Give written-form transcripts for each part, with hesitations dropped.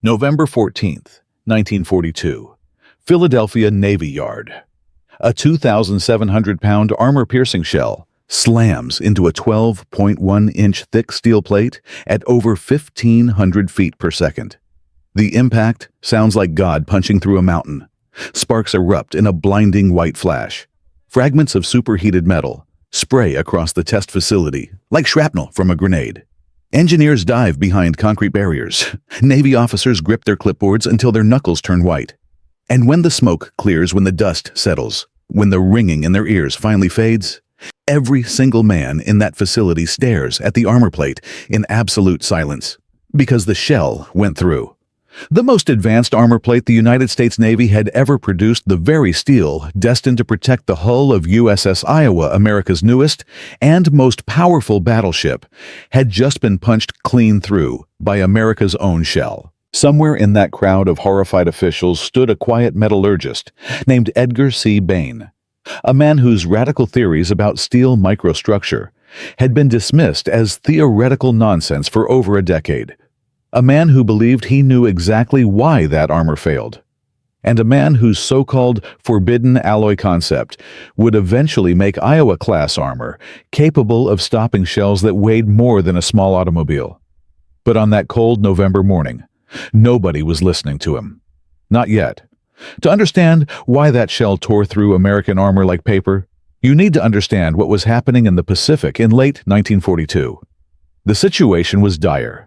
November 14th, 1942, Philadelphia Navy Yard. A 2,700-pound armor-piercing shell slams into a 12.1-inch thick steel plate at over 1,500 feet per second. The impact sounds like God punching through a mountain. Sparks erupt in a blinding white flash. Fragments of superheated metal spray across the test facility like shrapnel from a grenade. Engineers dive behind concrete barriers. Navy officers grip their clipboards until their knuckles turn white. And when the smoke clears, when the dust settles, when the ringing in their ears finally fades, every single man in that facility stares at the armor plate in absolute silence, because the shell went through. The most advanced armor plate the United States Navy had ever produced, the very steel destined to protect the hull of USS Iowa, America's newest and most powerful battleship, had just been punched clean through by America's own shell. Somewhere in that crowd of horrified officials stood a quiet metallurgist named Edgar C. Bain, a man whose radical theories about steel microstructure had been dismissed as theoretical nonsense for over a decade. A man who believed he knew exactly why that armor failed, and a man whose so-called forbidden alloy concept would eventually make Iowa-class armor capable of stopping shells that weighed more than a small automobile. But on that cold November morning, nobody was listening to him. Not yet. To understand why that shell tore through American armor like paper, you need to understand what was happening in the Pacific in late 1942. The situation was dire.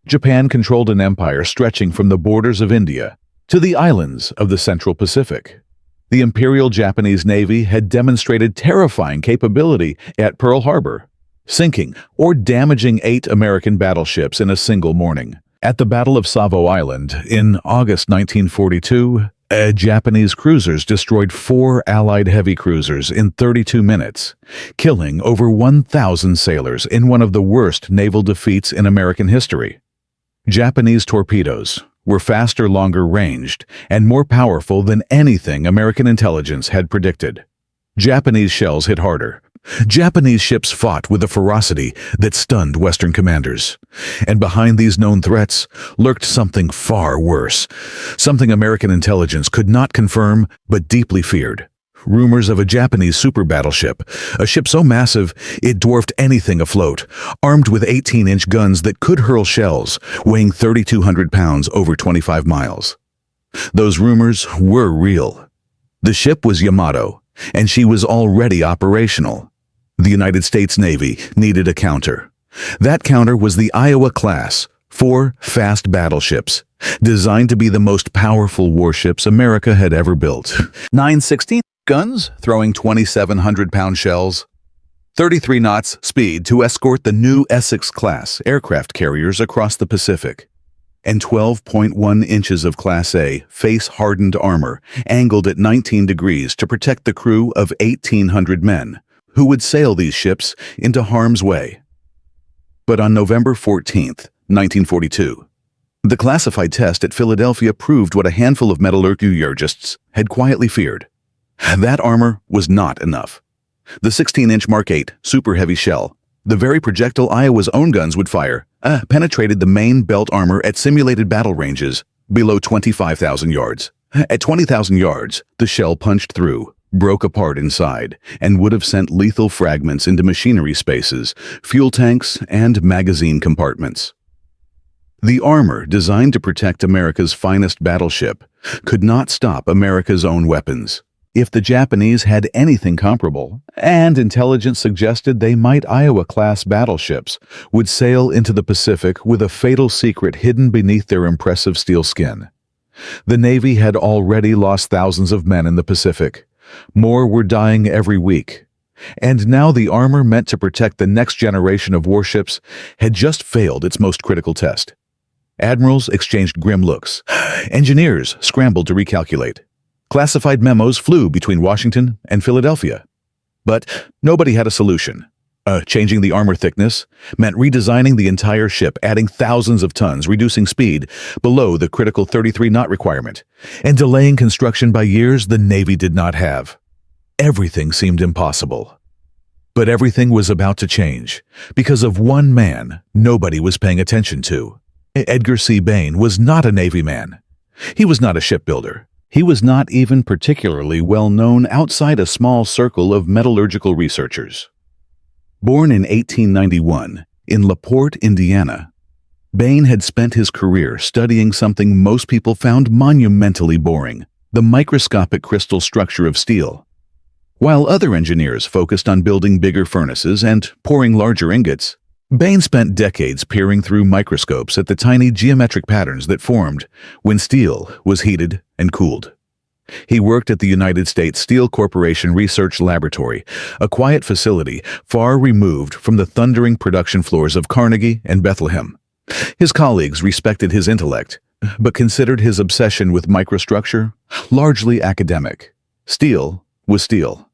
Japan controlled an empire stretching from the borders of India to the islands of the Central Pacific. The Imperial Japanese Navy had demonstrated terrifying capability at Pearl Harbor, sinking or damaging 8 American battleships in a single morning. At the Battle of Savo Island in August 1942, Japanese cruisers destroyed 4 Allied heavy cruisers in 32 minutes, killing over 1,000 sailors in one of the worst naval defeats in American history. Japanese torpedoes were faster, longer ranged, and more powerful than anything American intelligence had predicted. Japanese shells hit harder. Japanese ships fought with a ferocity that stunned Western commanders. And behind these known threats lurked something far worse, something American intelligence could not confirm but deeply feared. Rumors of a Japanese super battleship, a ship so massive it dwarfed anything afloat, armed with 18-inch guns that could hurl shells, weighing 3,200 pounds over 25 miles. Those rumors were real. The ship was Yamato, and she was already operational. The United States Navy needed a counter. That counter was the Iowa class, 4 fast battleships, designed to be the most powerful warships America had ever built. 9/16 guns throwing 2,700-pound shells, 33 knots speed to escort the new Essex-class aircraft carriers across the Pacific, and 12.1 inches of Class A face-hardened armor angled at 19 degrees to protect the crew of 1,800 men who would sail these ships into harm's way. But on November 14th, 1942, the classified test at Philadelphia proved what a handful of metallurgists had quietly feared. That armor was not enough. The 16-inch Mark 8 super heavy shell, the very projectile Iowa's own guns would fire, penetrated the main belt armor at simulated battle ranges below 25,000 yards. At 20,000 yards, the shell punched through, broke apart inside, and would have sent lethal fragments into machinery spaces, fuel tanks, and magazine compartments. The armor designed to protect America's finest battleship could not stop America's own weapons. If the Japanese had anything comparable, and intelligence suggested they might, Iowa-class battleships would sail into the Pacific with a fatal secret hidden beneath their impressive steel skin. The Navy had already lost thousands of men in the Pacific. More were dying every week. And now the armor meant to protect the next generation of warships had just failed its most critical test. Admirals exchanged grim looks. Engineers scrambled to recalculate. Classified memos flew between Washington and Philadelphia. But nobody had a solution. Changing the armor thickness meant redesigning the entire ship, adding thousands of tons, reducing speed below the critical 33-knot requirement, and delaying construction by years the Navy did not have. Everything seemed impossible. But everything was about to change because of one man nobody was paying attention to. Edgar C. Bain was not a Navy man. He was not a shipbuilder. He was not even particularly well known outside a small circle of metallurgical researchers. Born in 1891 in LaPorte, Indiana, Bain had spent his career studying something most people found monumentally boring: the microscopic crystal structure of steel. While other engineers focused on building bigger furnaces and pouring larger ingots, Bain spent decades peering through microscopes at the tiny geometric patterns that formed when steel was heated and cooled. He worked at the United States Steel Corporation Research Laboratory, a quiet facility far removed from the thundering production floors of Carnegie and Bethlehem. His colleagues respected his intellect, but considered his obsession with microstructure largely academic. Steel was steel.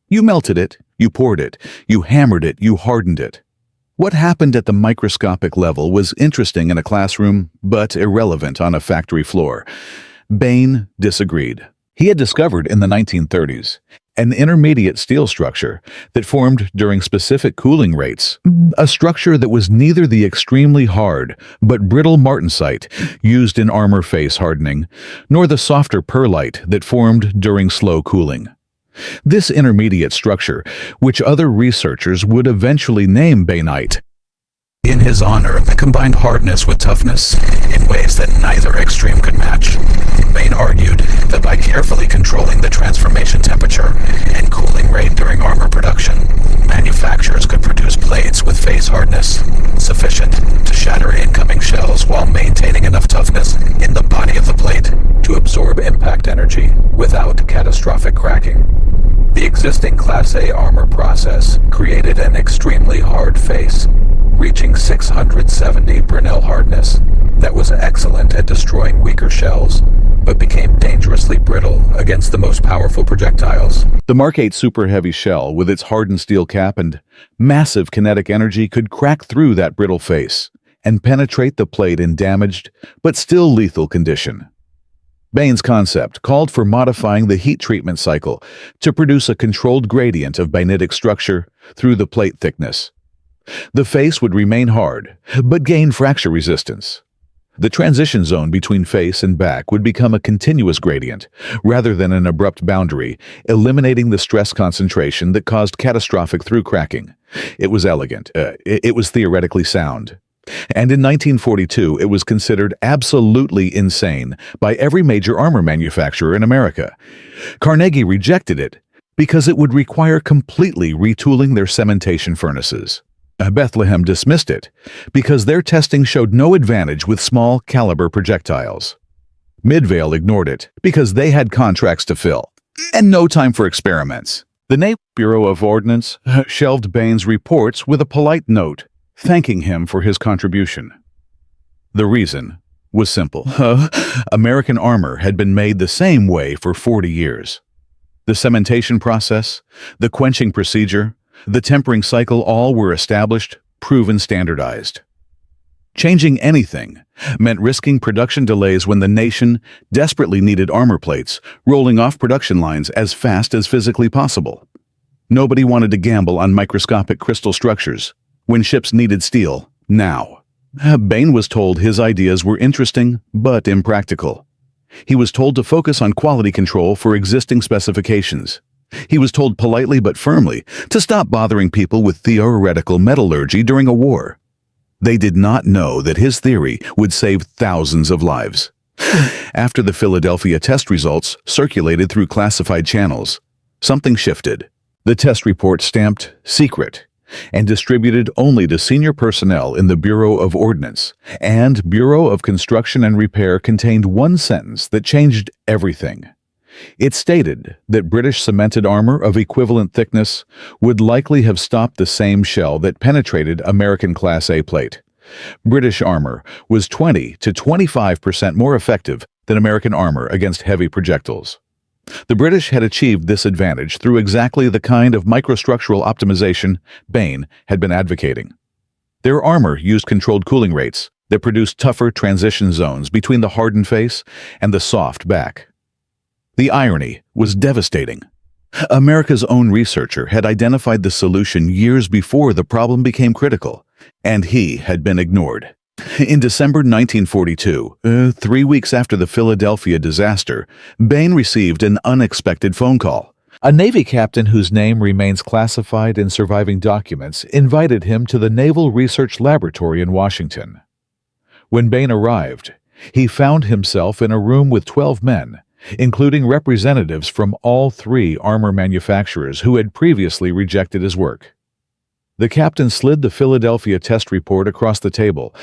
You melted it, you poured it, you hammered it, you hardened it. What happened at the microscopic level was interesting in a classroom, but irrelevant on a factory floor. Bain disagreed. He had discovered in the 1930s an intermediate steel structure that formed during specific cooling rates, a structure that was neither the extremely hard but brittle martensite used in armor face hardening, nor the softer perlite that formed during slow cooling. This intermediate structure, which other researchers would eventually name Bainite, in his honor, combined hardness with toughness in ways that neither extreme could match. Bain argued that by carefully controlling the transformation temperature and cooling rate during armor production, manufacturers could produce plates with face hardness sufficient to shatter incoming shells while maintaining enough toughness in the body of the plate to absorb impact energy without catastrophic cracking. The existing Class A armor process created an extremely hard face, reaching 670 Brinell hardness, that was excellent at destroying weaker shells, but became dangerously brittle against the most powerful projectiles. The Mark 8 Super Heavy shell, with its hardened steel cap and massive kinetic energy, could crack through that brittle face and penetrate the plate in damaged but still lethal condition. Bain's concept called for modifying the heat treatment cycle to produce a controlled gradient of bainitic structure through the plate thickness. The face would remain hard, but gain fracture resistance. The transition zone between face and back would become a continuous gradient, rather than an abrupt boundary, eliminating the stress concentration that caused catastrophic through cracking. It was elegant. It was theoretically sound. And in 1942, it was considered absolutely insane by every major armor manufacturer in America. Carnegie rejected it because it would require completely retooling their cementation furnaces. Bethlehem dismissed it because their testing showed no advantage with small caliber projectiles. Midvale ignored it because they had contracts to fill and no time for experiments. The Naval Bureau of Ordnance shelved Bain's reports with a polite note, thanking him for his contribution. The reason was simple. American armor had been made the same way for 40 years. The cementation process, the quenching procedure, the tempering cycle, all were established, proven, standardized. Changing anything meant risking production delays when the nation desperately needed armor plates rolling off production lines as fast as physically possible. Nobody wanted to gamble on microscopic crystal structures when ships needed steel now. Bain was told his ideas were interesting but impractical. He was told to focus on quality control for existing specifications. He was told politely but firmly to stop bothering people with theoretical metallurgy during a war. They did not know that his theory would save thousands of lives. After the Philadelphia test results circulated through classified channels, something shifted. The test report stamped secret and distributed only to senior personnel in the Bureau of Ordnance and Bureau of Construction and Repair contained one sentence that changed everything. It stated that British cemented armor of equivalent thickness would likely have stopped the same shell that penetrated American Class A plate. British armor was 20 to 25% more effective than American armor against heavy projectiles. The British had achieved this advantage through exactly the kind of microstructural optimization Bain had been advocating. Their armor used controlled cooling rates that produced tougher transition zones between the hardened face and the soft back. The irony was devastating. America's own researcher had identified the solution years before the problem became critical, and he had been ignored. In December 1942, 3 weeks after the Philadelphia disaster, Bain received an unexpected phone call. A Navy captain whose name remains classified in surviving documents invited him to the Naval Research Laboratory in Washington. When Bain arrived, he found himself in a room with 12 men, including representatives from all 3 armor manufacturers who had previously rejected his work. The captain slid the Philadelphia test report across the table.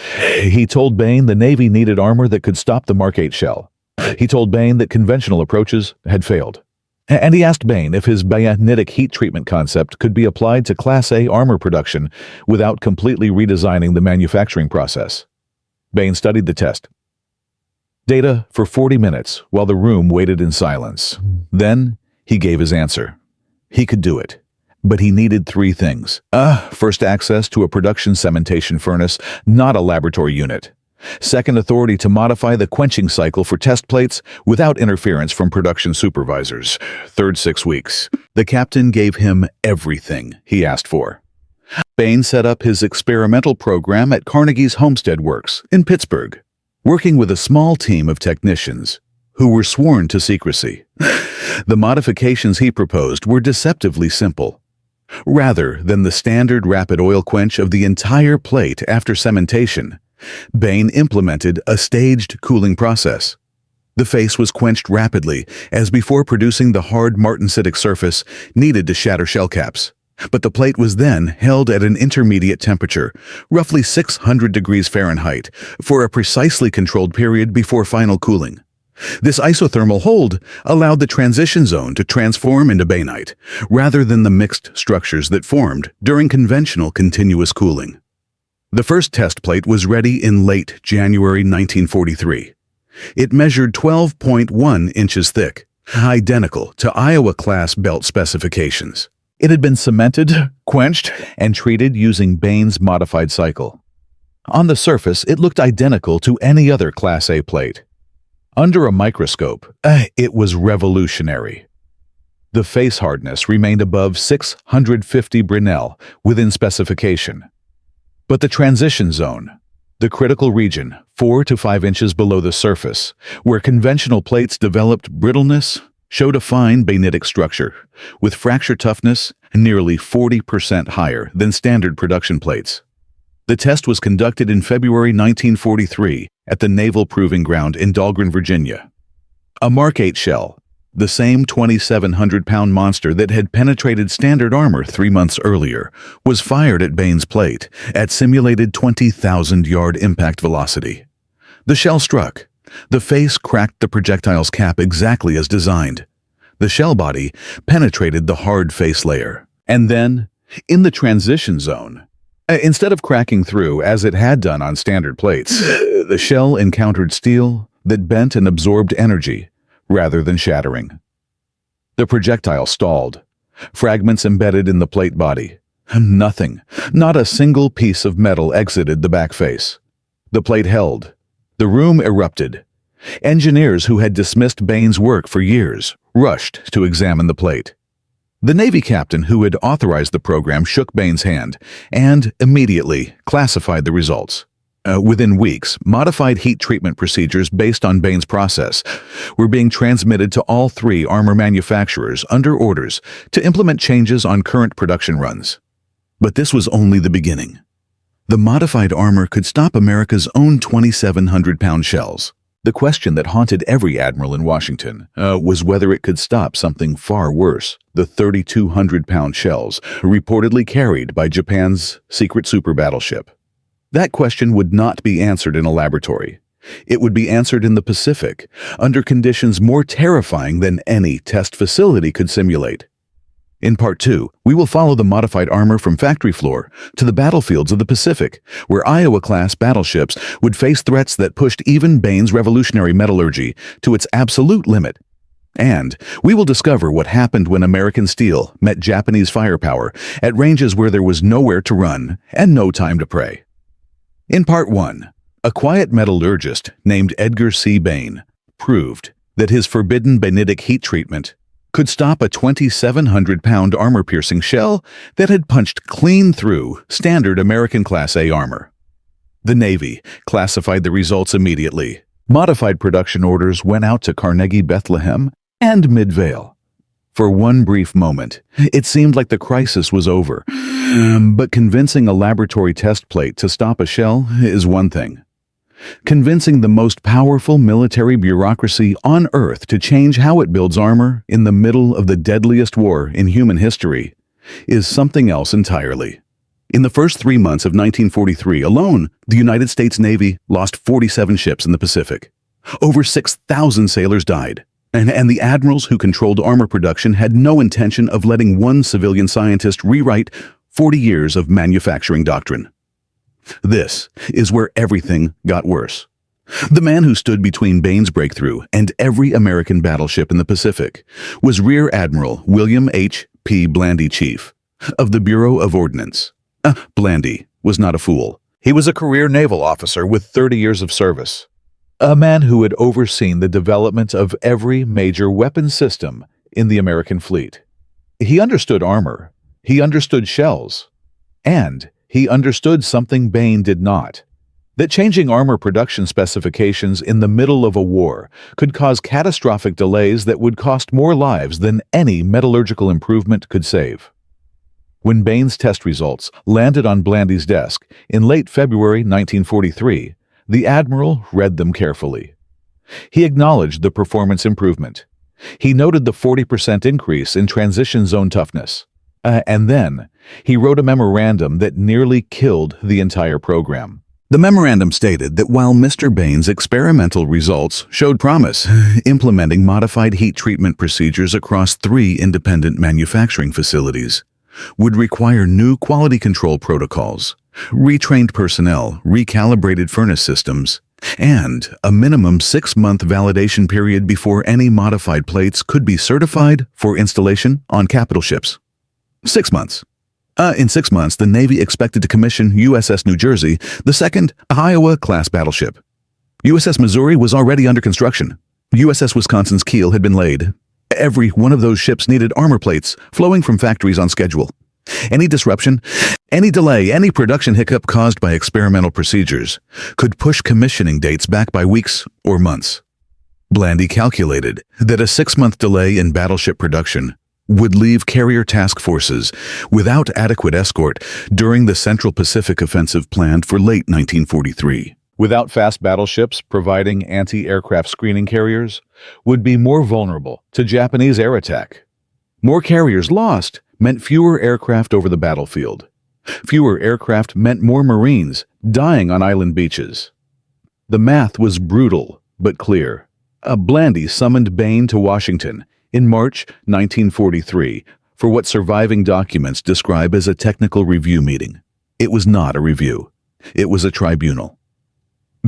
He told Bain the Navy needed armor that could stop the Mark 8 shell. He told Bain that conventional approaches had failed. And he asked Bain if his bainitic heat treatment concept could be applied to Class A armor production without completely redesigning the manufacturing process. Bain studied the test data for 40 minutes while the room waited in silence. Then he gave his answer. He could do it. But he needed 3 things. First, access to a production cementation furnace, not a laboratory unit. Second, authority to modify the quenching cycle for test plates without interference from production supervisors. Third, 6 weeks. The captain gave him everything he asked for. Bain set up his experimental program at Carnegie's Homestead Works in Pittsburgh, working with a small team of technicians who were sworn to secrecy. The modifications he proposed were deceptively simple. Rather than the standard rapid oil quench of the entire plate after cementation, Bain implemented a staged cooling process. The face was quenched rapidly, as before producing the hard martensitic surface needed to shatter shell caps. But the plate was then held at an intermediate temperature, roughly 600 degrees Fahrenheit, for a precisely controlled period before final cooling. This isothermal hold allowed the transition zone to transform into bainite, rather than the mixed structures that formed during conventional continuous cooling. The first test plate was ready in late January 1943. It measured 12.1 inches thick, identical to Iowa-class belt specifications. It had been cemented, quenched, and treated using Bain's modified cycle. On the surface, it looked identical to any other Class A plate. Under a microscope, it was revolutionary. The face hardness remained above 650 Brinell within specification. But the transition zone, the critical region 4 to 5 inches below the surface, where conventional plates developed brittleness, showed a fine bainitic structure, with fracture toughness nearly 40% higher than standard production plates. The test was conducted in February 1943 at the Naval Proving Ground in Dahlgren, Virginia. A Mark 8 shell, the same 2,700-pound monster that had penetrated standard armor 3 months earlier, was fired at Bain's plate at simulated 20,000-yard impact velocity. The shell struck. The face cracked the projectile's cap exactly as designed. The shell body penetrated the hard face layer. And then, in the transition zone, instead of cracking through as it had done on standard plates, the shell encountered steel that bent and absorbed energy rather than shattering. The projectile stalled, fragments embedded in the plate body. Nothing, not a single piece of metal exited the back face. The plate held. The room erupted. Engineers who had dismissed Bain's work for years rushed to examine the plate. The Navy captain who had authorized the program shook Bain's hand and immediately classified the results. Within weeks, modified heat treatment procedures based on Bain's process were being transmitted to all 3 armor manufacturers under orders to implement changes on current production runs. But this was only the beginning. The modified armor could stop America's own 2,700-pound shells. The question that haunted every admiral in Washington was whether it could stop something far worse, the 3,200-pound shells reportedly carried by Japan's secret super battleship. That question would not be answered in a laboratory. It would be answered in the Pacific, under conditions more terrifying than any test facility could simulate. In Part 2, we will follow the modified armor from factory floor to the battlefields of the Pacific, where Iowa-class battleships would face threats that pushed even Bain's revolutionary metallurgy to its absolute limit. And we will discover what happened when American steel met Japanese firepower at ranges where there was nowhere to run and no time to pray. In Part 1, a quiet metallurgist named Edgar C. Bain proved that his forbidden bainitic heat treatment could stop a 2,700-pound armor-piercing shell that had punched clean through standard American Class A armor. The Navy classified the results immediately. Modified production orders went out to Carnegie Bethlehem and Midvale. For one brief moment, it seemed like the crisis was over. But convincing a laboratory test plate to stop a shell is one thing. Convincing the most powerful military bureaucracy on Earth to change how it builds armor in the middle of the deadliest war in human history is something else entirely. In the first 3 months of 1943 alone, the United States Navy lost 47 ships in the Pacific. Over 6,000 sailors died, and the admirals who controlled armor production had no intention of letting one civilian scientist rewrite 40 years of manufacturing doctrine. This is where everything got worse. The man who stood between Bain's breakthrough and every American battleship in the Pacific was Rear Admiral William H. P. Blandy, Chief of the Bureau of Ordnance. Blandy was not a fool. He was a career naval officer with 30 years of service. A man who had overseen the development of every major weapon system in the American fleet. He understood armor, he understood shells, and he understood something Bain did not. That changing armor production specifications in the middle of a war could cause catastrophic delays that would cost more lives than any metallurgical improvement could save. When Bain's test results landed on Blandy's desk in late February 1943, the admiral read them carefully. He acknowledged the performance improvement. He noted the 40% increase in transition zone toughness. And then he wrote a memorandum that nearly killed the entire program. The memorandum stated that while Mr. Bain's experimental results showed promise, implementing modified heat treatment procedures across 3 independent manufacturing facilities would require new quality control protocols, retrained personnel, recalibrated furnace systems, and a minimum 6-month validation period before any modified plates could be certified for installation on capital ships. 6 months. In 6 months, the Navy expected to commission USS New Jersey, the second Iowa-class battleship. USS Missouri was already under construction. USS Wisconsin's keel had been laid. Every one of those ships needed armor plates flowing from factories on schedule. Any disruption, any delay, any production hiccup caused by experimental procedures could push commissioning dates back by weeks or months. Blandy calculated that a 6-month delay in battleship production would leave carrier task forces without adequate escort during the Central Pacific offensive planned for late 1943. Without fast battleships providing anti-aircraft screening carriers, would be more vulnerable to Japanese air attack. More carriers lost meant fewer aircraft over the battlefield. Fewer aircraft meant more Marines dying on island beaches. The math was brutal but clear. Blandy summoned Bain to Washington in March 1943 for what surviving documents describe as a technical review meeting. It was not a review. It was a tribunal.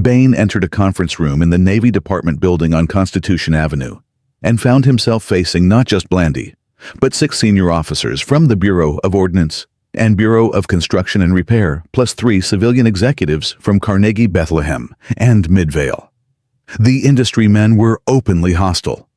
Bain entered a conference room in the Navy Department building on Constitution Avenue and found himself facing not just Blandy, but 6 senior officers from the Bureau of Ordnance and Bureau of Construction and Repair, plus 3 civilian executives from Carnegie Bethlehem and Midvale. The industry men were openly hostile.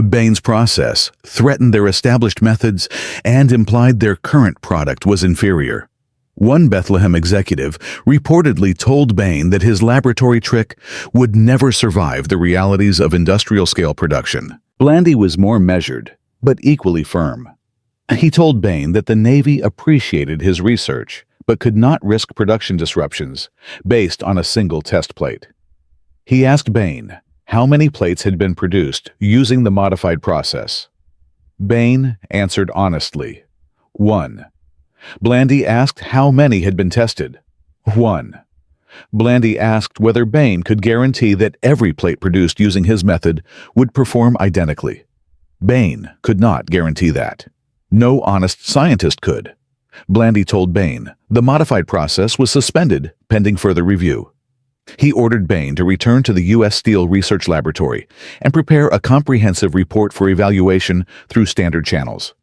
Bain's process threatened their established methods and implied their current product was inferior. One Bethlehem executive reportedly told Bain that his laboratory trick would never survive the realities of industrial-scale production. Blandy was more measured, but equally firm. He told Bain that the Navy appreciated his research, but could not risk production disruptions based on a single test plate. He asked Bain how many plates had been produced using the modified process. Bain answered honestly, 1. Blandy asked how many had been tested. 1. Blandy asked whether Bain could guarantee that every plate produced using his method would perform identically. Bain could not guarantee that. No honest scientist could. Blandy told Bain the modified process was suspended pending further review. He ordered Bain to return to the U.S. Steel Research Laboratory and prepare a comprehensive report for evaluation through standard channels.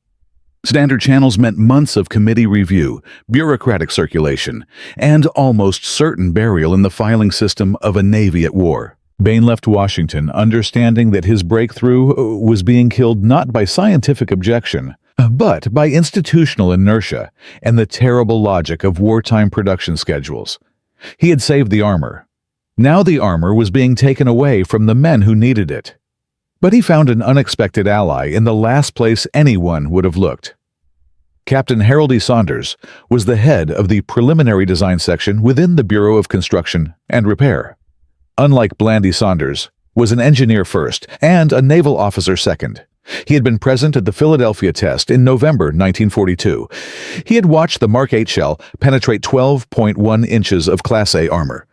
Standard channels meant months of committee review, bureaucratic circulation, and almost certain burial in the filing system of a Navy at war. Bain left Washington understanding that his breakthrough was being killed not by scientific objection, but by institutional inertia and the terrible logic of wartime production schedules. He had saved the armor. Now the armor was being taken away from the men who needed it. But he found an unexpected ally in the last place anyone would have looked. Captain Harold E. Saunders was the head of the preliminary design section within the Bureau of Construction and Repair. Unlike Blandy, Saunders was an engineer first and a naval officer second. He had been present at the Philadelphia test in November 1942. He had watched the Mark 8 shell penetrate 12.1 inches of Class A armor.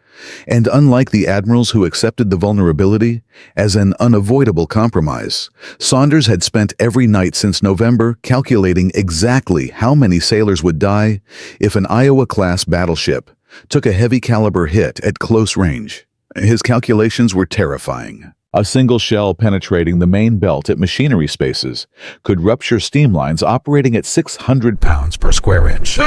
And unlike the admirals who accepted the vulnerability as an unavoidable compromise, Saunders had spent every night since November calculating exactly how many sailors would die if an Iowa-class battleship took a heavy-caliber hit at close range. His calculations were terrifying. A single shell penetrating the main belt at machinery spaces could rupture steam lines operating at 600 pounds per square inch.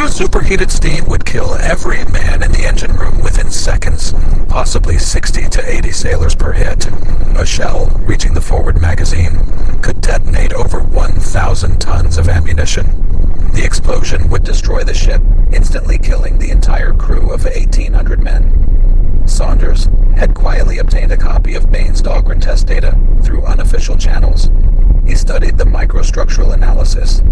Superheated steam would kill every man in the engine room within seconds, possibly 60 to 80 sailors per hit. A shell reaching the forward magazine could detonate over 1,000 tons of ammunition. The explosion would destroy the ship, instantly killing the entire crew of 1,800 men. Saunders had quietly obtained a copy of Bain's Dahlgren test data through unofficial channels. He studied the microstructural analysis.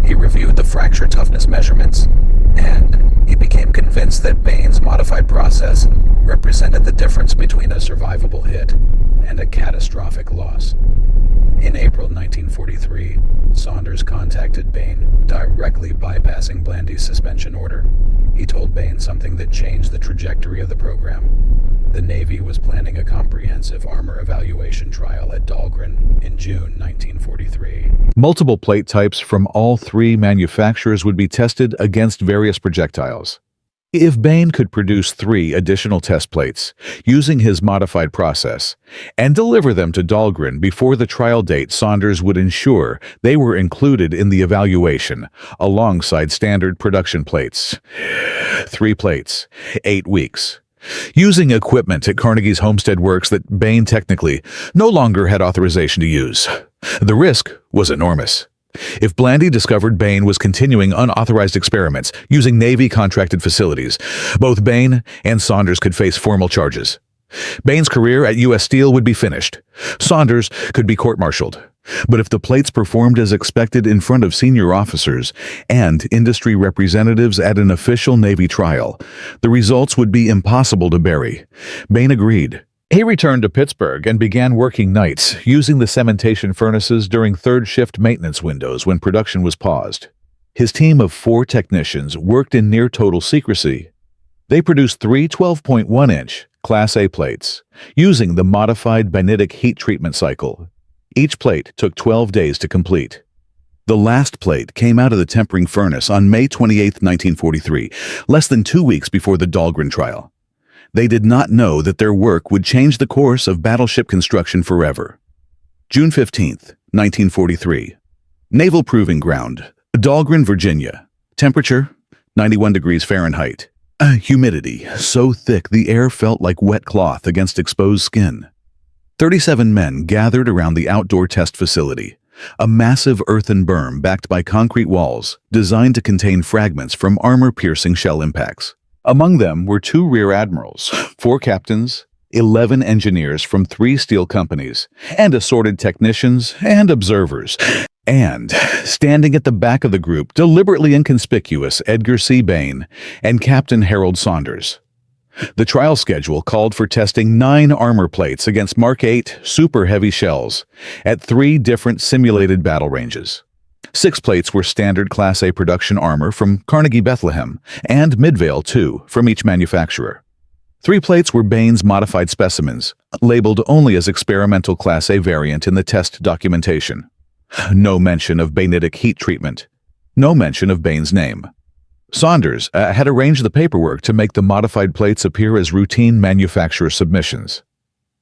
He reviewed the fracture toughness measurements, and he became convinced that Bain's modified process represented the difference between a survivable hit and a catastrophic loss. In April 1943, Saunders contacted Bain, directly bypassing Blandy's suspension order. He told Bain something that changed the trajectory of the program. The Navy was planning a comprehensive armor evaluation trial at Dahlgren in June 1943. Multiple plate types from all three manufacturers would be tested against various projectiles. If Bain could produce 3 additional test plates using his modified process and deliver them to Dahlgren before the trial date, Saunders would ensure they were included in the evaluation alongside standard production plates. 3 plates, 8 weeks. Using equipment at Carnegie's Homestead Works that Bain technically no longer had authorization to use. The risk was enormous. If Blandy discovered Bain was continuing unauthorized experiments using Navy-contracted facilities, both Bain and Saunders could face formal charges. Bain's career at U.S. Steel would be finished. Saunders could be court-martialed. But if the plates performed as expected in front of senior officers and industry representatives at an official Navy trial, the results would be impossible to bury. Bain agreed. He returned to Pittsburgh and began working nights, using the cementation furnaces during third-shift maintenance windows when production was paused. His team of 4 technicians worked in near-total secrecy. They produced 3 12.1-inch Class A plates, using the modified Bainitic heat treatment cycle. Each plate took 12 days to complete. The last plate came out of the tempering furnace on May 28, 1943, less than 2 weeks before the Dahlgren trial. They did not know that their work would change the course of battleship construction forever. June 15, 1943. Naval Proving Ground, Dahlgren, Virginia. Temperature, 91 degrees Fahrenheit. Humidity, so thick the air felt like wet cloth against exposed skin. 37 men gathered around the outdoor test facility, a massive earthen berm backed by concrete walls designed to contain fragments from armor-piercing shell impacts. Among them were 2 rear admirals, 4 captains, 11 engineers from 3 steel companies, and assorted technicians and observers. And, standing at the back of the group, deliberately inconspicuous, Edgar C. Bain and Captain Harold Saunders. The trial schedule called for testing 9 armor plates against Mark 8 super heavy shells at 3 different simulated battle ranges. 6 plates were standard Class A production armor from Carnegie Bethlehem and Midvale, 2 from each manufacturer. 3 plates were Bain's modified specimens, labeled only as experimental Class A variant in the test documentation. No mention of Bainitic heat treatment. No mention of Bain's name. Saunders had arranged the paperwork to make the modified plates appear as routine manufacturer submissions.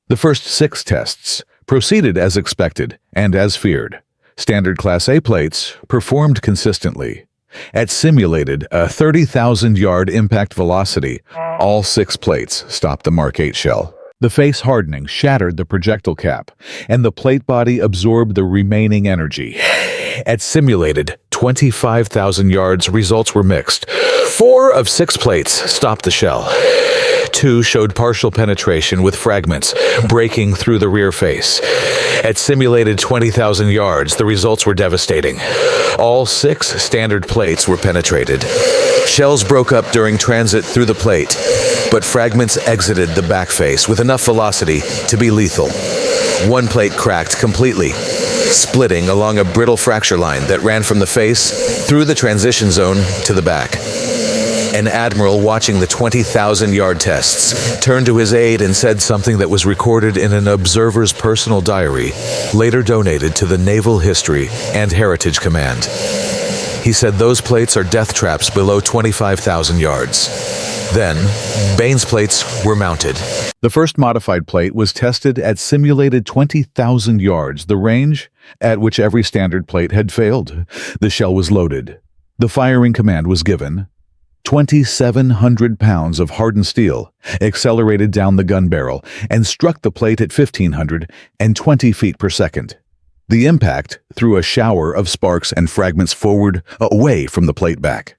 The first 6 tests proceeded as expected and as feared. Standard Class A plates performed consistently. At simulated 30,000-yard impact velocity, all 6 plates stopped the Mark 8 shell. The face hardening shattered the projectile cap, and the plate body absorbed the remaining energy. At simulated 25,000 yards, results were mixed. 4 of 6 plates stopped the shell. 2 showed partial penetration with fragments breaking through the rear face. At simulated 20,000 yards, the results were devastating. All 6 standard plates were penetrated. Shells broke up during transit through the plate, but fragments exited the back face with enough velocity to be lethal. 1 plate cracked completely, splitting along a brittle fracture line that ran from the face through the transition zone to the back. An admiral watching the 20,000-yard tests turned to his aide and said something that was recorded in an observer's personal diary, later donated to the Naval History and Heritage Command. He said those plates are death traps below 25,000 yards. Then, Bain's plates were mounted. The first modified plate was tested at simulated 20,000 yards, the range at which every standard plate had failed. The shell was loaded. The firing command was given. 2,700 pounds of hardened steel accelerated down the gun barrel and struck the plate at 1,520 feet per second. The impact threw a shower of sparks and fragments forward, away from the plate back.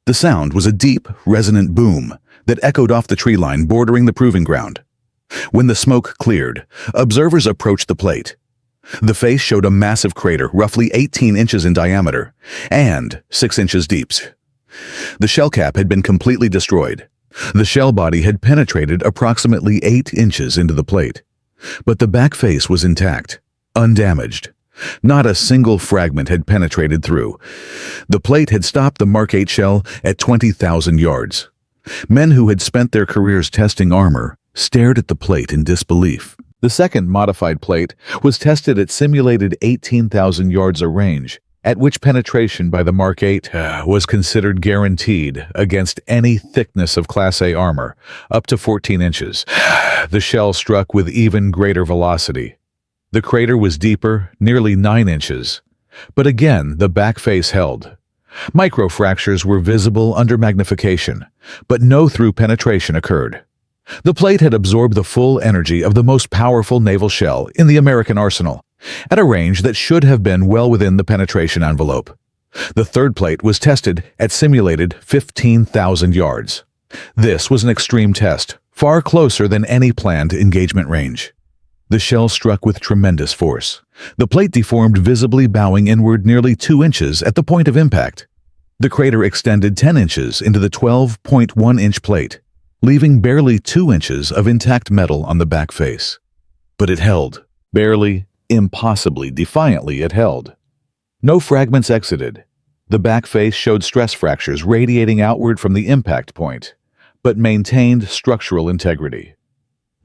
The sound was a deep, resonant boom that echoed off the tree line bordering the proving ground. When the smoke cleared, observers approached the plate. The face showed a massive crater, roughly 18 inches in diameter and 6 inches deep. The shell cap had been completely destroyed. The shell body had penetrated approximately 8 inches into the plate, but the back face was intact, undamaged. Not a single fragment had penetrated through. The plate had stopped the Mark 8 shell at 20,000 yards. Men who had spent their careers testing armor stared at the plate in disbelief. The second modified plate was tested at simulated 18,000 yards of range, at which penetration by the Mark 8 was considered guaranteed against any thickness of Class A armor, up to 14 inches. The shell struck with even greater velocity. The crater was deeper, nearly 9 inches. But again, the back face held. Microfractures were visible under magnification, but no through penetration occurred. The plate had absorbed the full energy of the most powerful naval shell in the American arsenal, at a range that should have been well within the penetration envelope. The third plate was tested at simulated 15,000 yards. This was an extreme test, far closer than any planned engagement range. The shell struck with tremendous force. The plate deformed, visibly bowing inward nearly 2 inches at the point of impact. The crater extended 10 inches into the 12.1-inch plate, leaving barely 2 inches of intact metal on the back face. But it held. Barely, impossibly, defiantly it held. No fragments exited. The back face showed stress fractures radiating outward from the impact point, but maintained structural integrity.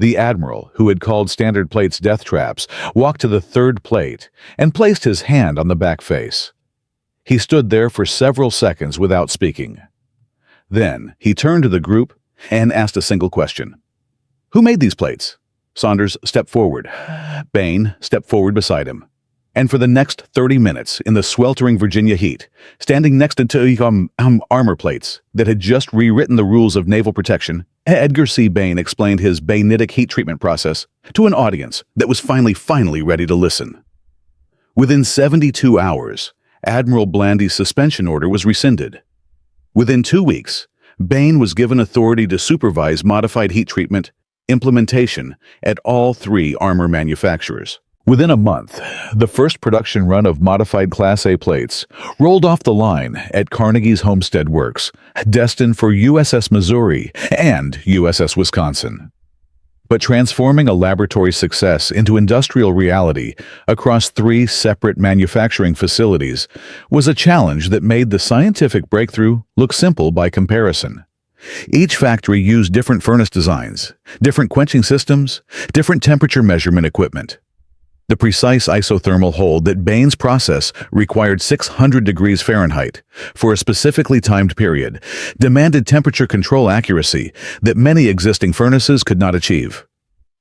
The admiral, who had called standard plates death traps, walked to the third plate and placed his hand on the back face. He stood there for several seconds without speaking. Then he turned to the group and asked a single question. "Who made these plates?" Saunders stepped forward. Bain stepped forward beside him. And for the next 30 minutes, in the sweltering Virginia heat, standing next to two armor plates that had just rewritten the rules of naval protection, Edgar C. Bain explained his Bainitic heat treatment process to an audience that was finally ready to listen. Within 72 hours, Admiral Blandy's suspension order was rescinded. Within 2 weeks, Bain was given authority to supervise modified heat treatment implementation at all 3 armor manufacturers. Within a month, the first production run of modified Class A plates rolled off the line at Carnegie's Homestead Works, destined for USS Missouri and USS Wisconsin. But transforming a laboratory success into industrial reality across 3 separate manufacturing facilities was a challenge that made the scientific breakthrough look simple by comparison. Each factory used different furnace designs, different quenching systems, different temperature measurement equipment. The precise isothermal hold that Bain's process required 600 degrees Fahrenheit for a specifically timed period demanded temperature control accuracy that many existing furnaces could not achieve.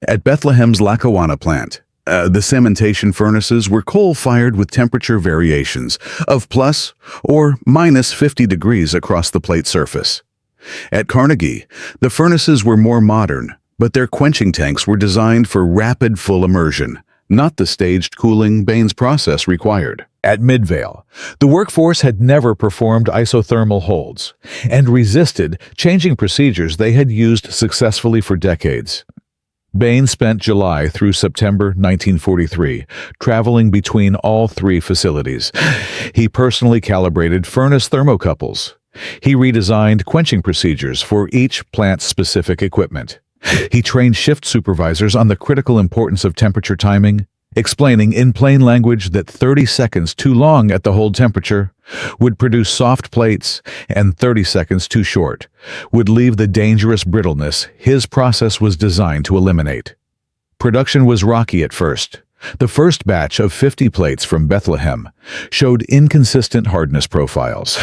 At Bethlehem's Lackawanna plant, the cementation furnaces were coal-fired with temperature variations of plus or minus 50 degrees across the plate surface. At Carnegie, the furnaces were more modern, but their quenching tanks were designed for rapid full immersion, not the staged cooling Bain's process required. At Midvale, the workforce had never performed isothermal holds and resisted changing procedures they had used successfully for decades. Bain spent July through September 1943 traveling between all three facilities. He personally calibrated furnace thermocouples. He redesigned quenching procedures for each plant-specific equipment. He trained shift supervisors on the critical importance of temperature timing, explaining in plain language that 30 seconds too long at the hold temperature would produce soft plates and 30 seconds too short would leave the dangerous brittleness his process was designed to eliminate. Production was rocky at first. The first batch of 50 plates from Bethlehem showed inconsistent hardness profiles.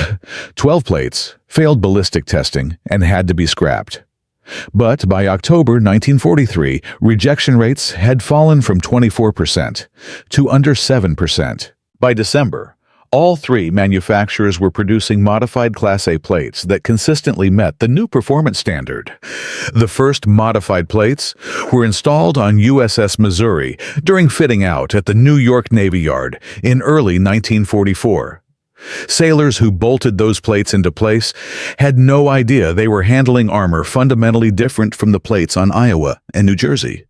12 plates failed ballistic testing and had to be scrapped. But by October 1943, rejection rates had fallen from 24% to under 7%. By December, all three manufacturers were producing modified Class A plates that consistently met the new performance standard. The first modified plates were installed on USS Missouri during fitting out at the New York Navy Yard in early 1944. Sailors who bolted those plates into place had no idea they were handling armor fundamentally different from the plates on Iowa and New Jersey.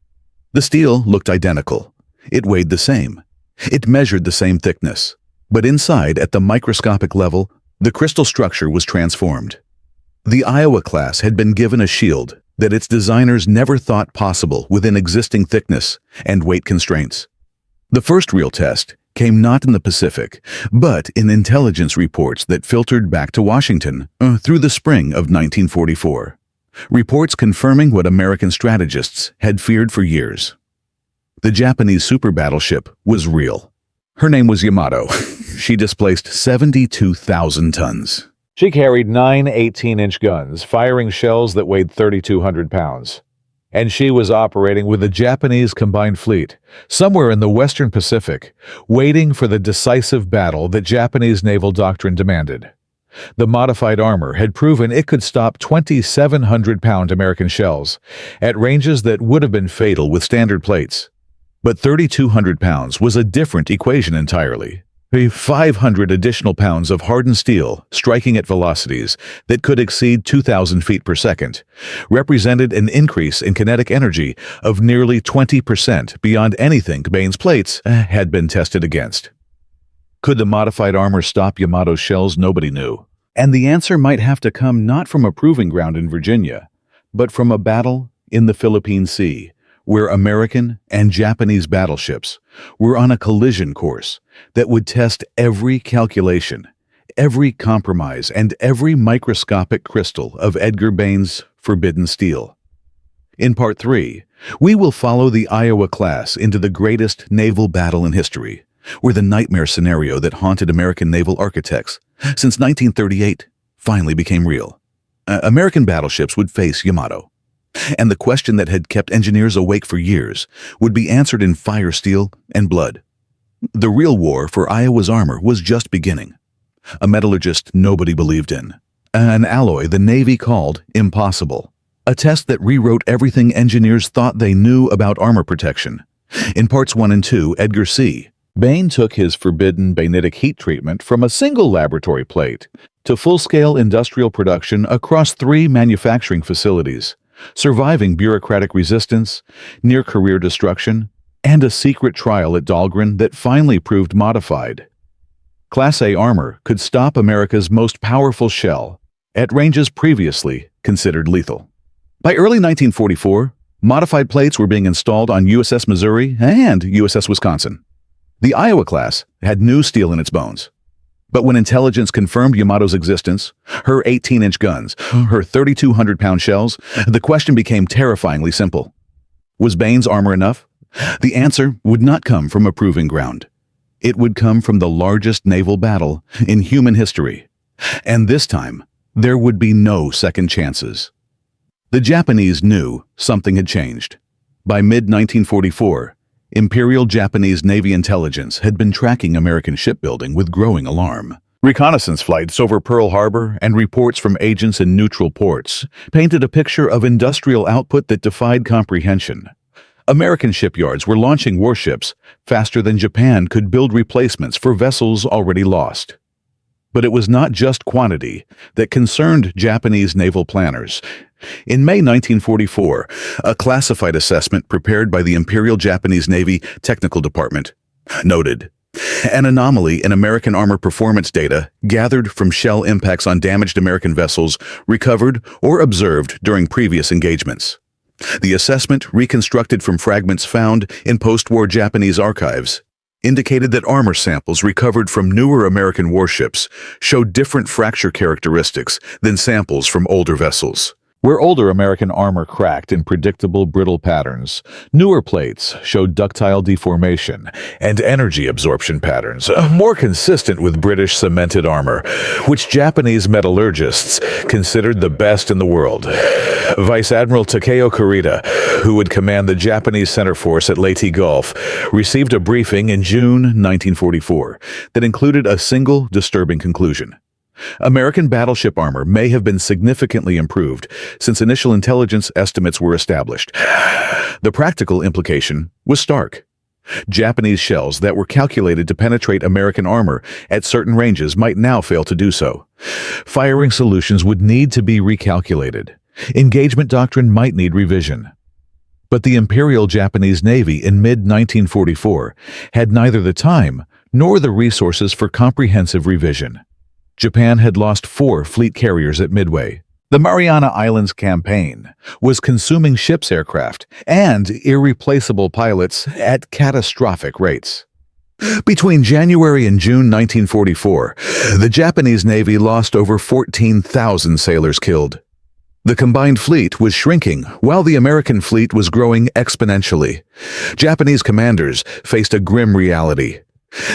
The steel looked identical. It weighed the same. It measured the same thickness. But inside, at the microscopic level, the crystal structure was transformed. The Iowa class had been given a shield that its designers never thought possible within existing thickness and weight constraints. The first real test came not in the Pacific, but in intelligence reports that filtered back to Washington through the spring of 1944. Reports confirming what American strategists had feared for years. The Japanese super battleship was real. Her name was Yamato. She displaced 72,000 tons. She carried 9 18-inch guns, firing shells that weighed 3,200 pounds. And she was operating with the Japanese combined fleet, somewhere in the Western Pacific, waiting for the decisive battle that Japanese naval doctrine demanded. The modified armor had proven it could stop 2,700-pound American shells at ranges that would have been fatal with standard plates. But 3,200 pounds was a different equation entirely. 500 additional pounds of hardened steel striking at velocities that could exceed 2,000 feet per second represented an increase in kinetic energy of nearly 20% beyond anything Bain's plates had been tested against. Could the modified armor stop Yamato's shells? Nobody knew. And the answer might have to come not from a proving ground in Virginia, but from a battle in the Philippine Sea, where American and Japanese battleships were on a collision course that would test every calculation, every compromise, and every microscopic crystal of Edgar Bain's forbidden steel. In Part 3, we will follow the Iowa class into the greatest naval battle in history, where the nightmare scenario that haunted American naval architects since 1938 finally became real. American battleships would face Yamato. And the question that had kept engineers awake for years would be answered in fire steel and blood. The real war for Iowa's armor was just beginning. A metallurgist nobody believed in. An alloy the Navy called impossible. A test that rewrote everything engineers thought they knew about armor protection. In Parts 1 and 2, Edgar C. Bain took his forbidden Bainitic heat treatment from a single laboratory plate to full-scale industrial production across 3 manufacturing facilities, surviving bureaucratic resistance, near-career destruction, and a secret trial at Dahlgren that finally proved modified. Class A armor could stop America's most powerful shell at ranges previously considered lethal. By early 1944, modified plates were being installed on USS Missouri and USS Wisconsin. The Iowa class had new steel in its bones. But when intelligence confirmed Yamato's existence, her 18-inch guns, her 3,200-pound shells, the question became terrifyingly simple. Was Bain's armor enough? The answer would not come from a proving ground. It would come from the largest naval battle in human history. And this time, there would be no second chances. The Japanese knew something had changed. By mid-1944, Imperial Japanese Navy intelligence had been tracking American shipbuilding with growing alarm. Reconnaissance flights over Pearl Harbor and reports from agents in neutral ports painted a picture of industrial output that defied comprehension. American shipyards were launching warships faster than Japan could build replacements for vessels already lost. But it was not just quantity that concerned Japanese naval planners. In May 1944, a classified assessment prepared by the Imperial Japanese Navy Technical Department noted an anomaly in American armor performance data gathered from shell impacts on damaged American vessels recovered or observed during previous engagements. The assessment, reconstructed from fragments found in post-war Japanese archives, indicated that armor samples recovered from newer American warships showed different fracture characteristics than samples from older vessels. Where older American armor cracked in predictable brittle patterns, newer plates showed ductile deformation and energy absorption patterns, more consistent with British cemented armor, which Japanese metallurgists considered the best in the world. Vice Admiral Takeo Kurita, who would command the Japanese center force at Leyte Gulf, received a briefing in June 1944 that included a single disturbing conclusion. American battleship armor may have been significantly improved since initial intelligence estimates were established. The practical implication was stark. Japanese shells that were calculated to penetrate American armor at certain ranges might now fail to do so. Firing solutions would need to be recalculated. Engagement doctrine might need revision. But the Imperial Japanese Navy in mid-1944 had neither the time nor the resources for comprehensive revision. Japan had lost 4 fleet carriers at Midway. The Mariana Islands campaign was consuming ships' aircraft and irreplaceable pilots at catastrophic rates. Between January and June 1944, the Japanese Navy lost over 14,000 sailors killed. The combined fleet was shrinking while the American fleet was growing exponentially. Japanese commanders faced a grim reality.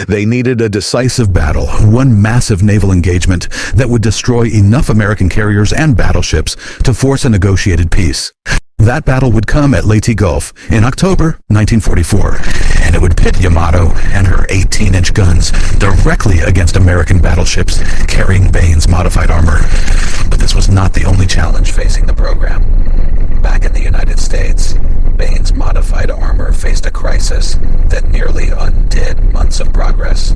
They needed a decisive battle, one massive naval engagement that would destroy enough American carriers and battleships to force a negotiated peace. That battle would come at Leyte Gulf in October 1944, and it would pit Yamato and her 18-inch guns directly against American battleships carrying Bain's modified armor. But this was not the only challenge facing the program. Back in the United States, Bain's modified armor faced a crisis that nearly undid months of progress.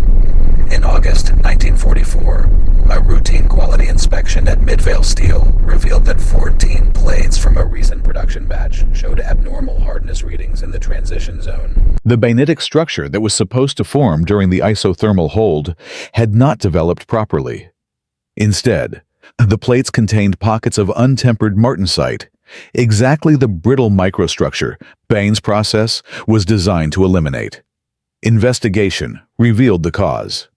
In August 1944, a routine quality inspection at Midvale Steel revealed that 14 plates from a recent production batch showed abnormal hardness readings in the transition zone. The bainitic structure that was supposed to form during the isothermal hold had not developed properly. Instead, the plates contained pockets of untempered martensite, exactly the brittle microstructure Bain's process was designed to eliminate. Investigation revealed the cause.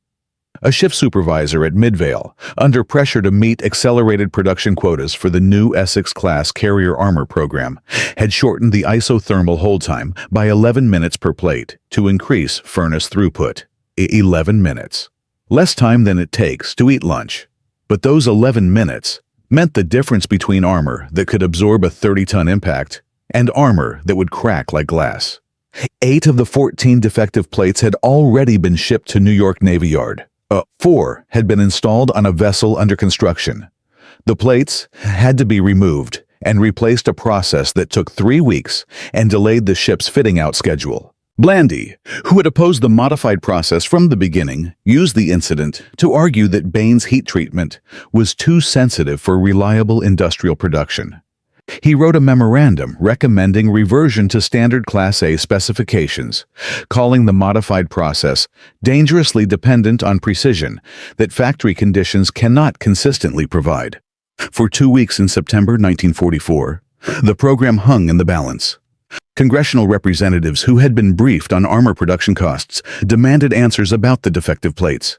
A shift supervisor at Midvale, under pressure to meet accelerated production quotas for the new Essex-class carrier armor program, had shortened the isothermal hold time by 11 minutes per plate to increase furnace throughput. 11 minutes. Less time than it takes to eat lunch. But those 11 minutes meant the difference between armor that could absorb a 30-ton impact and armor that would crack like glass. 8 of the 14 defective plates had already been shipped to New York Navy Yard. 4 had been installed on a vessel under construction. The plates had to be removed and replaced, a process that took 3 weeks and delayed the ship's fitting-out schedule. Blandy, who had opposed the modified process from the beginning, used the incident to argue that Bain's heat treatment was too sensitive for reliable industrial production. He wrote a memorandum recommending reversion to standard Class A specifications, calling the modified process dangerously dependent on precision that factory conditions cannot consistently provide. For 2 weeks in September 1944, the program hung in the balance. Congressional representatives who had been briefed on armor production costs demanded answers about the defective plates.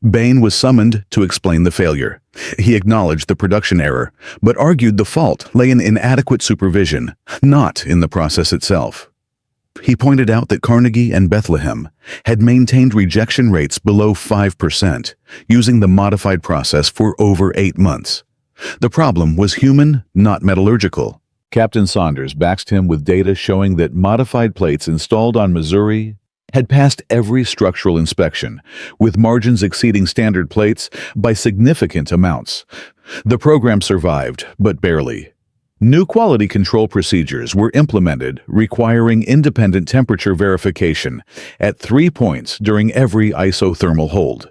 Bain was summoned to explain the failure. He acknowledged the production error, but argued the fault lay in inadequate supervision, not in the process itself. He pointed out that Carnegie and Bethlehem had maintained rejection rates below 5%, using the modified process for over 8 months. The problem was human, not metallurgical. Captain Saunders baxed him with data showing that modified plates installed on Missouri had passed every structural inspection, with margins exceeding standard plates by significant amounts. The program survived, but barely. New quality control procedures were implemented requiring independent temperature verification at 3 points during every isothermal hold.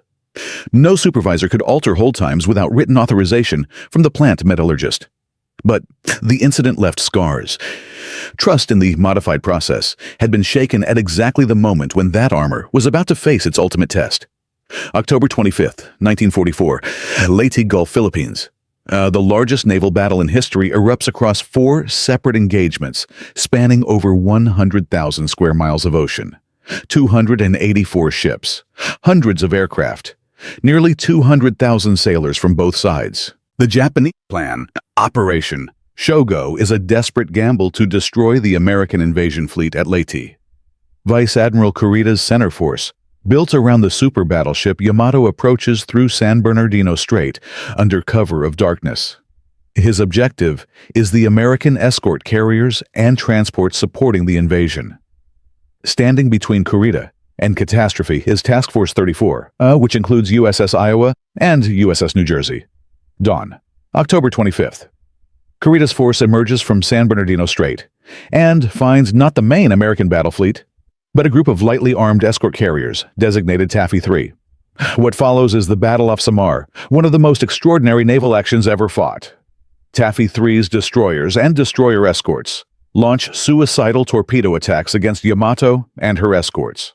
No supervisor could alter hold times without written authorization from the plant metallurgist. But the incident left scars. Trust in the modified process had been shaken at exactly the moment when that armor was about to face its ultimate test. October 25th, 1944, Leyte Gulf, Philippines. The largest naval battle in history erupts across 4 separate engagements spanning over 100,000 square miles of ocean, 284 ships, hundreds of aircraft, nearly 200,000 sailors from both sides. The Japanese plan, Operation Shogo, is a desperate gamble to destroy the American invasion fleet at Leyte. Vice Admiral Kurita's center force, built around the super battleship Yamato, approaches through San Bernardino Strait under cover of darkness. His objective is the American escort carriers and transports supporting the invasion. Standing between Kurita and catastrophe is Task Force 34, which includes USS Iowa and USS New Jersey. Dawn, October 25th. Kurita's force emerges from San Bernardino Strait and finds not the main American battle fleet, but a group of lightly armed escort carriers designated Taffy 3. What follows is the Battle off Samar, one of the most extraordinary naval actions ever fought. Taffy 3's destroyers and destroyer escorts launch suicidal torpedo attacks against Yamato and her escorts.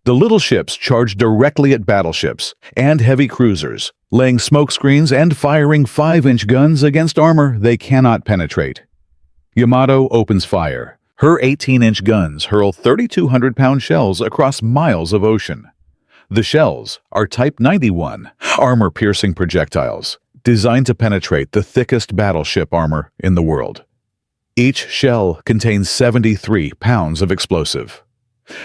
The little ships charge directly at battleships and heavy cruisers, laying smokescreens and firing 5-inch guns against armor they cannot penetrate. Yamato opens fire. Her 18-inch guns hurl 3,200-pound shells across miles of ocean. The shells are Type 91, armor-piercing projectiles, designed to penetrate the thickest battleship armor in the world. Each shell contains 73 pounds of explosive.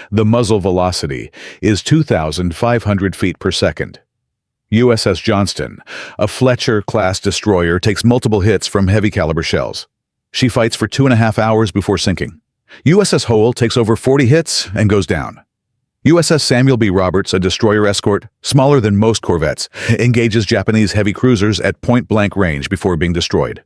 The muzzle velocity is 2,500 feet per second. USS Johnston, a Fletcher-class destroyer, takes multiple hits from heavy-caliber shells. She fights for 2.5 hours before sinking. USS Howell takes over 40 hits and goes down. USS Samuel B. Roberts, a destroyer escort, smaller than most corvettes, engages Japanese heavy cruisers at point-blank range before being destroyed.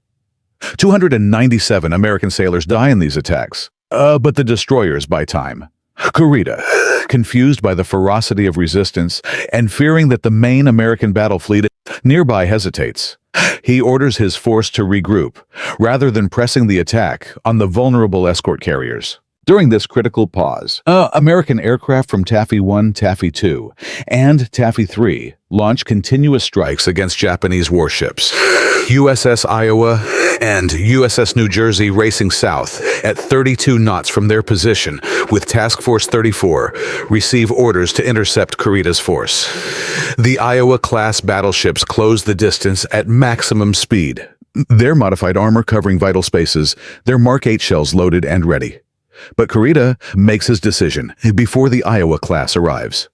297 American sailors die in these attacks, but the destroyers buy time. Kurita, confused by the ferocity of resistance and fearing that the main American battle fleet nearby hesitates, he orders his force to regroup, rather than pressing the attack on the vulnerable escort carriers. During this critical pause, American aircraft from Taffy 1, Taffy 2, and Taffy 3 launch continuous strikes against Japanese warships. USS Iowa and USS New Jersey racing south at 32 knots from their position with Task Force 34 receive orders to intercept Kurita's force. The Iowa-class battleships close the distance at maximum speed, their modified armor covering vital spaces, their Mark 8 shells loaded and ready. But Kurita makes his decision before the Iowa class arrives.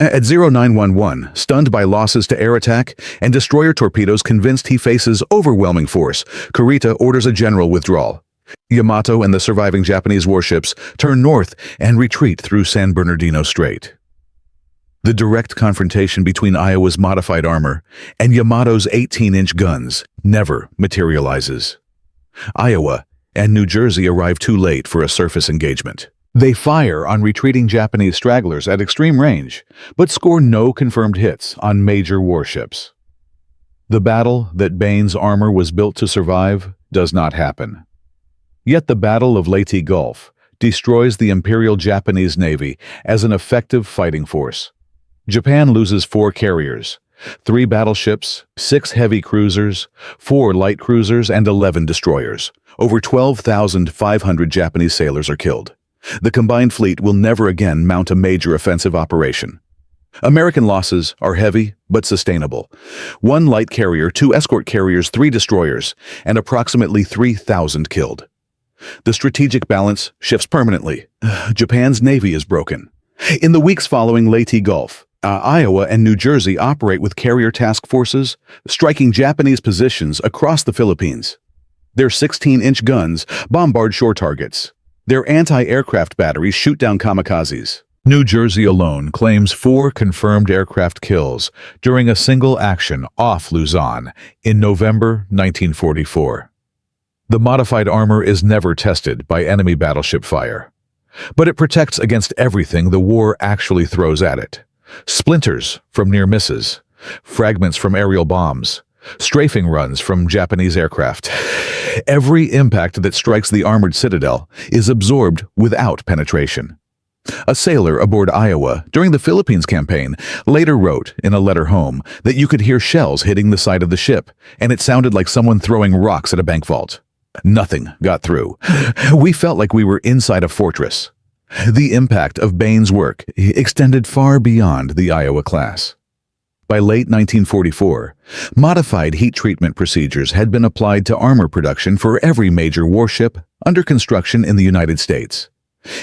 At 0911, stunned by losses to air attack and destroyer torpedoes convinced he faces overwhelming force, Kurita orders a general withdrawal. Yamato and the surviving Japanese warships turn north and retreat through San Bernardino Strait. The direct confrontation between Iowa's modified armor and Yamato's 18-inch guns never materializes. Iowa and New Jersey arrive too late for a surface engagement. They fire on retreating Japanese stragglers at extreme range, but score no confirmed hits on major warships. The battle that Bain's armor was built to survive does not happen. Yet the Battle of Leyte Gulf destroys the Imperial Japanese Navy as an effective fighting force. Japan loses 4 carriers, 3 battleships, 6 heavy cruisers, 4 light cruisers, and 11 destroyers. Over 12,500 Japanese sailors are killed. The combined fleet will never again mount a major offensive operation. American losses are heavy but sustainable. 1 light carrier, 2 escort carriers, 3 destroyers, and approximately 3,000 killed. The strategic balance shifts permanently. Japan's navy is broken. In the weeks following Leyte Gulf, Iowa and New Jersey operate with carrier task forces, striking Japanese positions across the Philippines. Their 16-inch guns bombard shore targets. Their anti-aircraft batteries shoot down kamikazes. New Jersey alone claims 4 confirmed aircraft kills during a single action off Luzon in November 1944. The modified armor is never tested by enemy battleship fire, but it protects against everything the war actually throws at it. Splinters from near misses, fragments from aerial bombs, strafing runs from Japanese aircraft. Every impact that strikes the armored citadel is absorbed without penetration. A sailor aboard Iowa during the Philippines campaign later wrote in a letter home that you could hear shells hitting the side of the ship, and it sounded like someone throwing rocks at a bank vault. Nothing got through. We felt like we were inside a fortress. The impact of Bain's work extended far beyond the Iowa class. By late 1944, modified heat treatment procedures had been applied to armor production for every major warship under construction in the United States.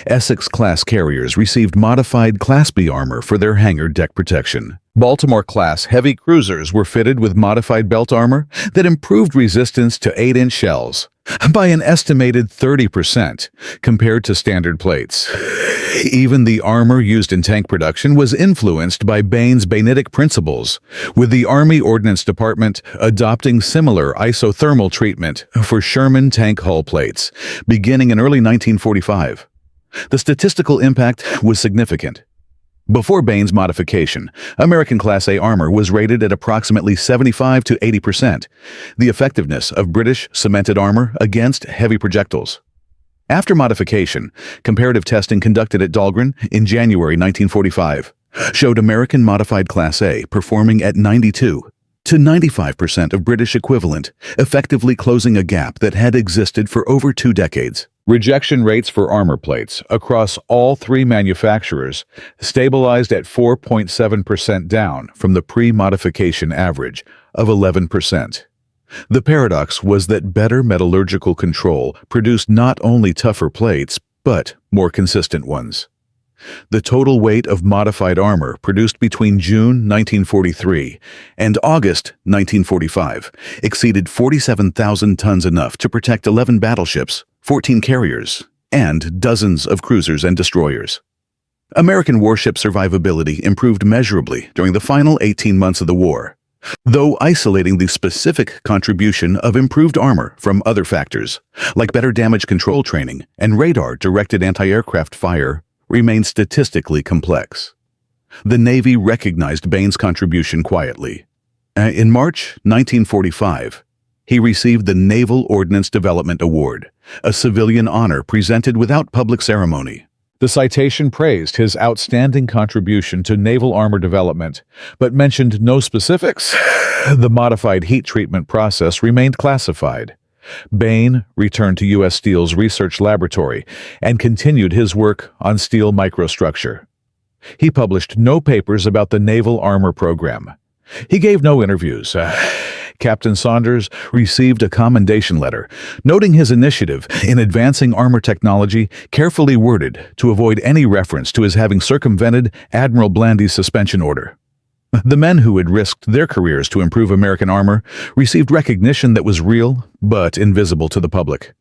Essex-class carriers received modified Class B armor for their hangar deck protection. Baltimore-class heavy cruisers were fitted with modified belt armor that improved resistance to 8-inch shells by an estimated 30% compared to standard plates. Even the armor used in tank production was influenced by Bain's Bainitic principles, with the Army Ordnance Department adopting similar isothermal treatment for Sherman tank hull plates, beginning in early 1945. The statistical impact was significant. Before Bain's modification, American Class A armor was rated at approximately 75 to 80%, the effectiveness of British cemented armor against heavy projectiles. After modification, comparative testing conducted at Dahlgren in January 1945 showed American modified Class A performing at 92 to 95% of British equivalent, effectively closing a gap that had existed for over 2 decades. Rejection rates for armor plates across all 3 manufacturers stabilized at 4.7% down from the pre-modification average of 11%. The paradox was that better metallurgical control produced not only tougher plates, but more consistent ones. The total weight of modified armor produced between June 1943 and August 1945 exceeded 47,000 tons, enough to protect 11 battleships, 14 carriers, and dozens of cruisers and destroyers. American warship survivability improved measurably during the final 18 months of the war, though isolating the specific contribution of improved armor from other factors, like better damage control training and radar-directed anti-aircraft fire, remained statistically complex. The Navy recognized Bain's contribution quietly. In March 1945, he received the Naval Ordnance Development Award, a civilian honor presented without public ceremony. The citation praised his outstanding contribution to naval armor development, but mentioned no specifics. The modified heat treatment process remained classified. Bain returned to U.S. Steel's research laboratory and continued his work on steel microstructure. He published no papers about the naval armor program. He gave no interviews. Captain Saunders received a commendation letter, noting his initiative in advancing armor technology, carefully worded to avoid any reference to his having circumvented Admiral Blandy's suspension order. The men who had risked their careers to improve American armor received recognition that was real but invisible to the public.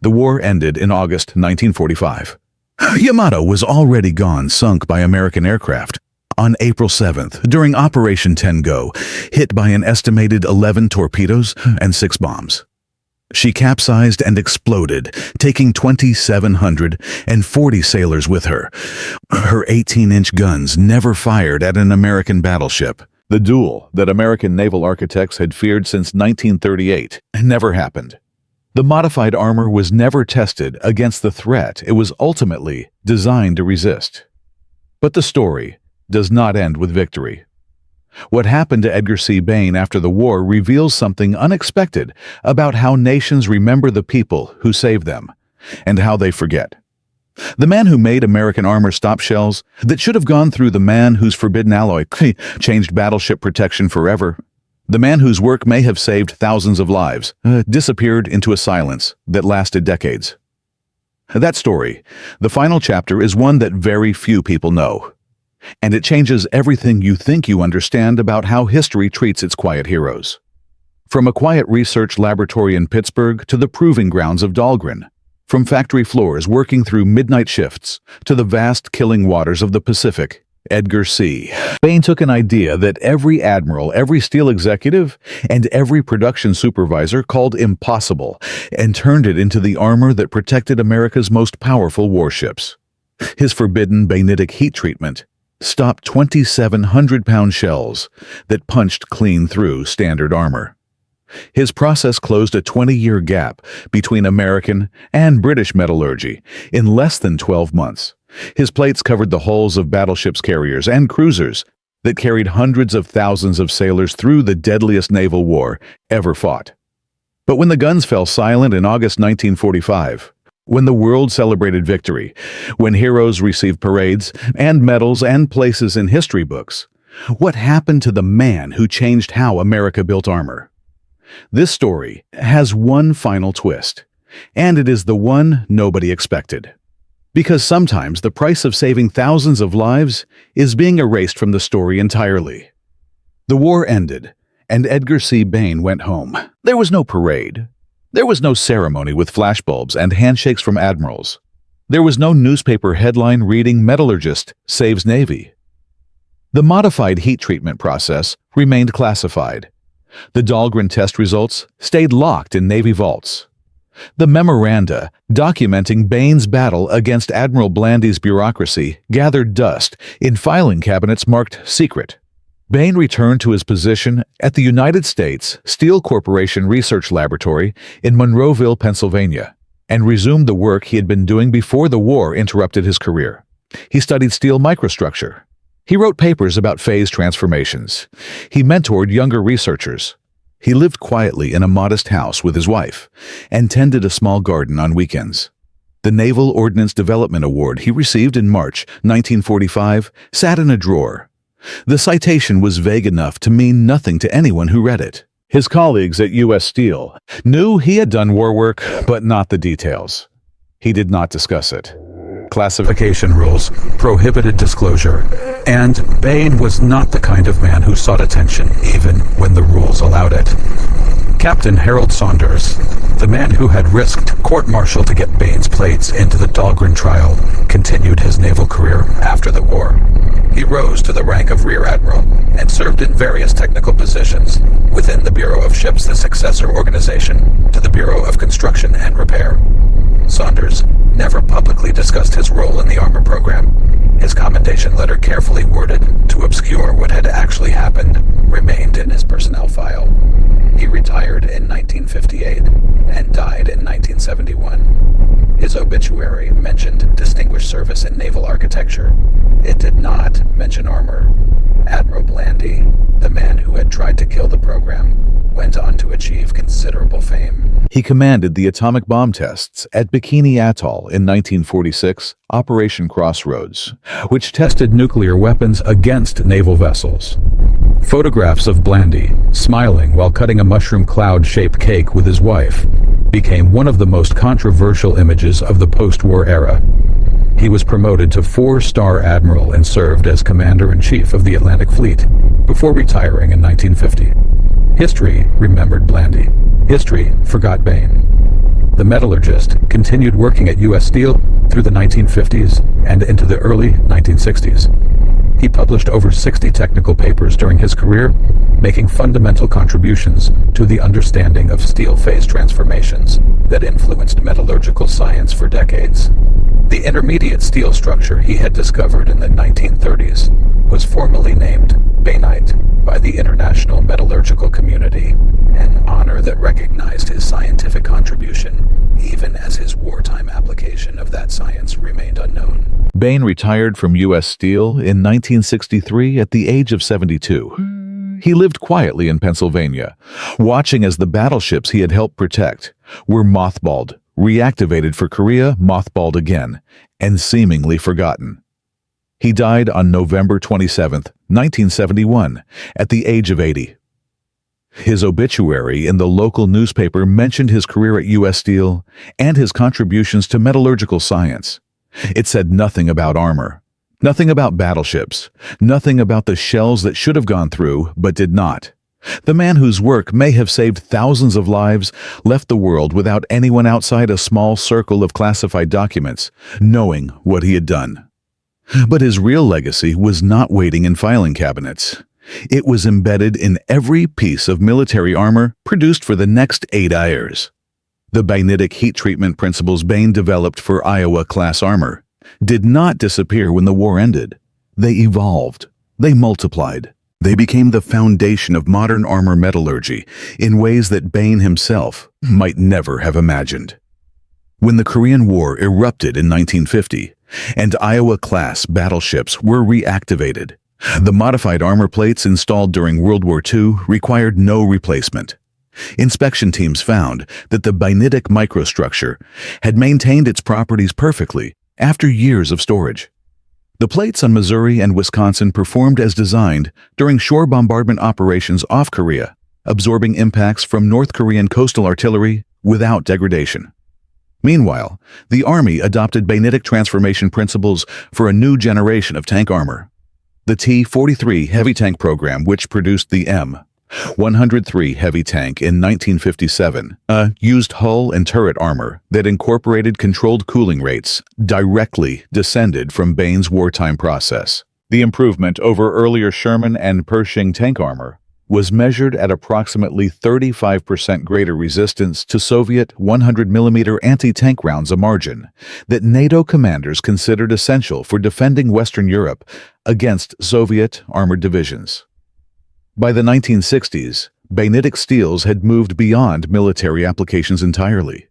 The war ended in August 1945. Yamato was already gone, sunk by American aircraft. On April 7th, during Operation 10-Go, hit by an estimated 11 torpedoes and 6 bombs. She capsized and exploded, taking 2,740 sailors with her. Her 18-inch guns never fired at an American battleship. The duel that American naval architects had feared since 1938 never happened. The modified armor was never tested against the threat it was ultimately designed to resist. But the story does not end with victory. What happened to Edgar C. Bain after the war reveals something unexpected about how nations remember the people who saved them, and how they forget. The man who made American armor stop shells that should have gone through the man whose forbidden alloy changed battleship protection forever, the man whose work may have saved thousands of lives, disappeared into a silence that lasted decades. That story, the final chapter, is one that very few people know. And it changes everything you think you understand about how history treats its quiet heroes. From a quiet research laboratory in Pittsburgh to the proving grounds of Dahlgren, from factory floors working through midnight shifts to the vast killing waters of the Pacific, Edgar C. Bain took an idea that every admiral, every steel executive, and every production supervisor called impossible and turned it into the armor that protected America's most powerful warships. His forbidden Bainitic heat treatment stopped 2,700-pound shells that punched clean through standard armor. His process closed a 20-year gap between American and British metallurgy in less than 12 months. His plates covered the hulls of battleships, carriers, and cruisers that carried hundreds of thousands of sailors through the deadliest naval war ever fought. But when the guns fell silent in August 1945, when the world celebrated victory, when heroes received parades and medals and places in history books, what happened to the man who changed how America built armor? This story has one final twist, and it is the one nobody expected. Because sometimes the price of saving thousands of lives is being erased from the story entirely. The war ended, and Edgar C. Bain went home. There was no parade. There was no ceremony with flashbulbs and handshakes from admirals. There was no newspaper headline reading "Metallurgist saves Navy." The modified heat treatment process remained classified. The Dahlgren test results stayed locked in Navy vaults. The memoranda documenting Bain's battle against Admiral Blandy's bureaucracy gathered dust in filing cabinets marked secret. Bain returned to his position at the United States Steel Corporation Research Laboratory in Monroeville, Pennsylvania, and resumed the work he had been doing before the war interrupted his career. He studied steel microstructure. He wrote papers about phase transformations. He mentored younger researchers. He lived quietly in a modest house with his wife and tended a small garden on weekends. The Naval Ordnance Development Award he received in March 1945 sat in a drawer. The citation was vague enough to mean nothing to anyone who read it. His colleagues at U.S. Steel knew he had done war work, but not the details. He did not discuss it. Classification rules prohibited disclosure, and Bain was not the kind of man who sought attention even when the rules allowed it. Captain Harold Saunders, the man who had risked court-martial to get Bain's plates into the Dahlgren trial, continued his naval career after the war. He rose to the rank of Rear Admiral and served in various technical positions within the Bureau of Ships, the successor organization to the Bureau of Construction and Repair. Saunders never publicly discussed his role in the armor program. His commendation letter, carefully worded to obscure what had actually happened, remained in his personnel file. He retired in 1958 and died in 1971. His obituary mentioned distinguished service in naval architecture. It did not mention armor. Admiral Blandy, the man who had tried to kill the program, went on to achieve considerable fame. He commanded the atomic bomb tests at Bikini Atoll in 1946, Operation Crossroads, which tested nuclear weapons against naval vessels. Photographs of Blandy, smiling while cutting a mushroom cloud-shaped cake with his wife, became one of the most controversial images of the post-war era. He was promoted to 4-star admiral and served as commander-in-chief of the Atlantic Fleet before retiring in 1950. History remembered Blandy. History forgot Bain. The Metallurgist continued working at U.S. Steel through the 1950s and into the early 1960s. He published over 60 technical papers during his career, making fundamental contributions to the understanding of steel phase transformations that influenced metallurgical science for decades. The intermediate steel structure he had discovered in the 1930s was formally named Bainite by the international metallurgical community, an honor that recognized his scientific contribution, even as his wartime application of that science remained unknown. Bain retired from U.S. Steel in 1963 at the age of 72. He lived quietly in Pennsylvania, watching as the battleships he had helped protect were mothballed, reactivated for Korea, mothballed again, and seemingly forgotten. He died on November 27, 1971, at the age of 80. His obituary in the local newspaper mentioned his career at U.S. Steel and his contributions to metallurgical science. It said nothing about armor, nothing about battleships, nothing about the shells that should have gone through but did not. The man whose work may have saved thousands of lives left the world without anyone outside a small circle of classified documents knowing what he had done. But his real legacy was not waiting in filing cabinets. It was embedded in every piece of military armor produced for the next 8 years. The Bainitic heat treatment principles Bain developed for Iowa-class armor did not disappear when the war ended. They evolved. They multiplied. They became the foundation of modern armor metallurgy in ways that Bain himself might never have imagined. When the Korean War erupted in 1950 and Iowa-class battleships were reactivated, the modified armor plates installed during World War II required no replacement. Inspection teams found that the Bainitic microstructure had maintained its properties perfectly after years of storage. The plates on Missouri and Wisconsin performed as designed during shore bombardment operations off Korea, absorbing impacts from North Korean coastal artillery without degradation. Meanwhile, the Army adopted Bainitic transformation principles for a new generation of tank armor. The T-43 heavy tank program, which produced the M-103 heavy tank in 1957, used hull and turret armor that incorporated controlled cooling rates directly descended from Bain's wartime process. The improvement over earlier Sherman and Pershing tank armor was measured at approximately 35% greater resistance to Soviet 100mm anti-tank rounds, a margin that NATO commanders considered essential for defending Western Europe against Soviet armored divisions. By the 1960s, Bainitic steels had moved beyond military applications entirely.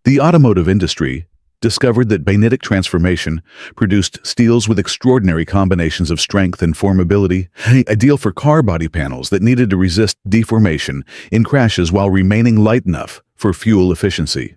The automotive industry discovered that Bainitic transformation produced steels with extraordinary combinations of strength and formability, ideal for car body panels that needed to resist deformation in crashes while remaining light enough for fuel efficiency.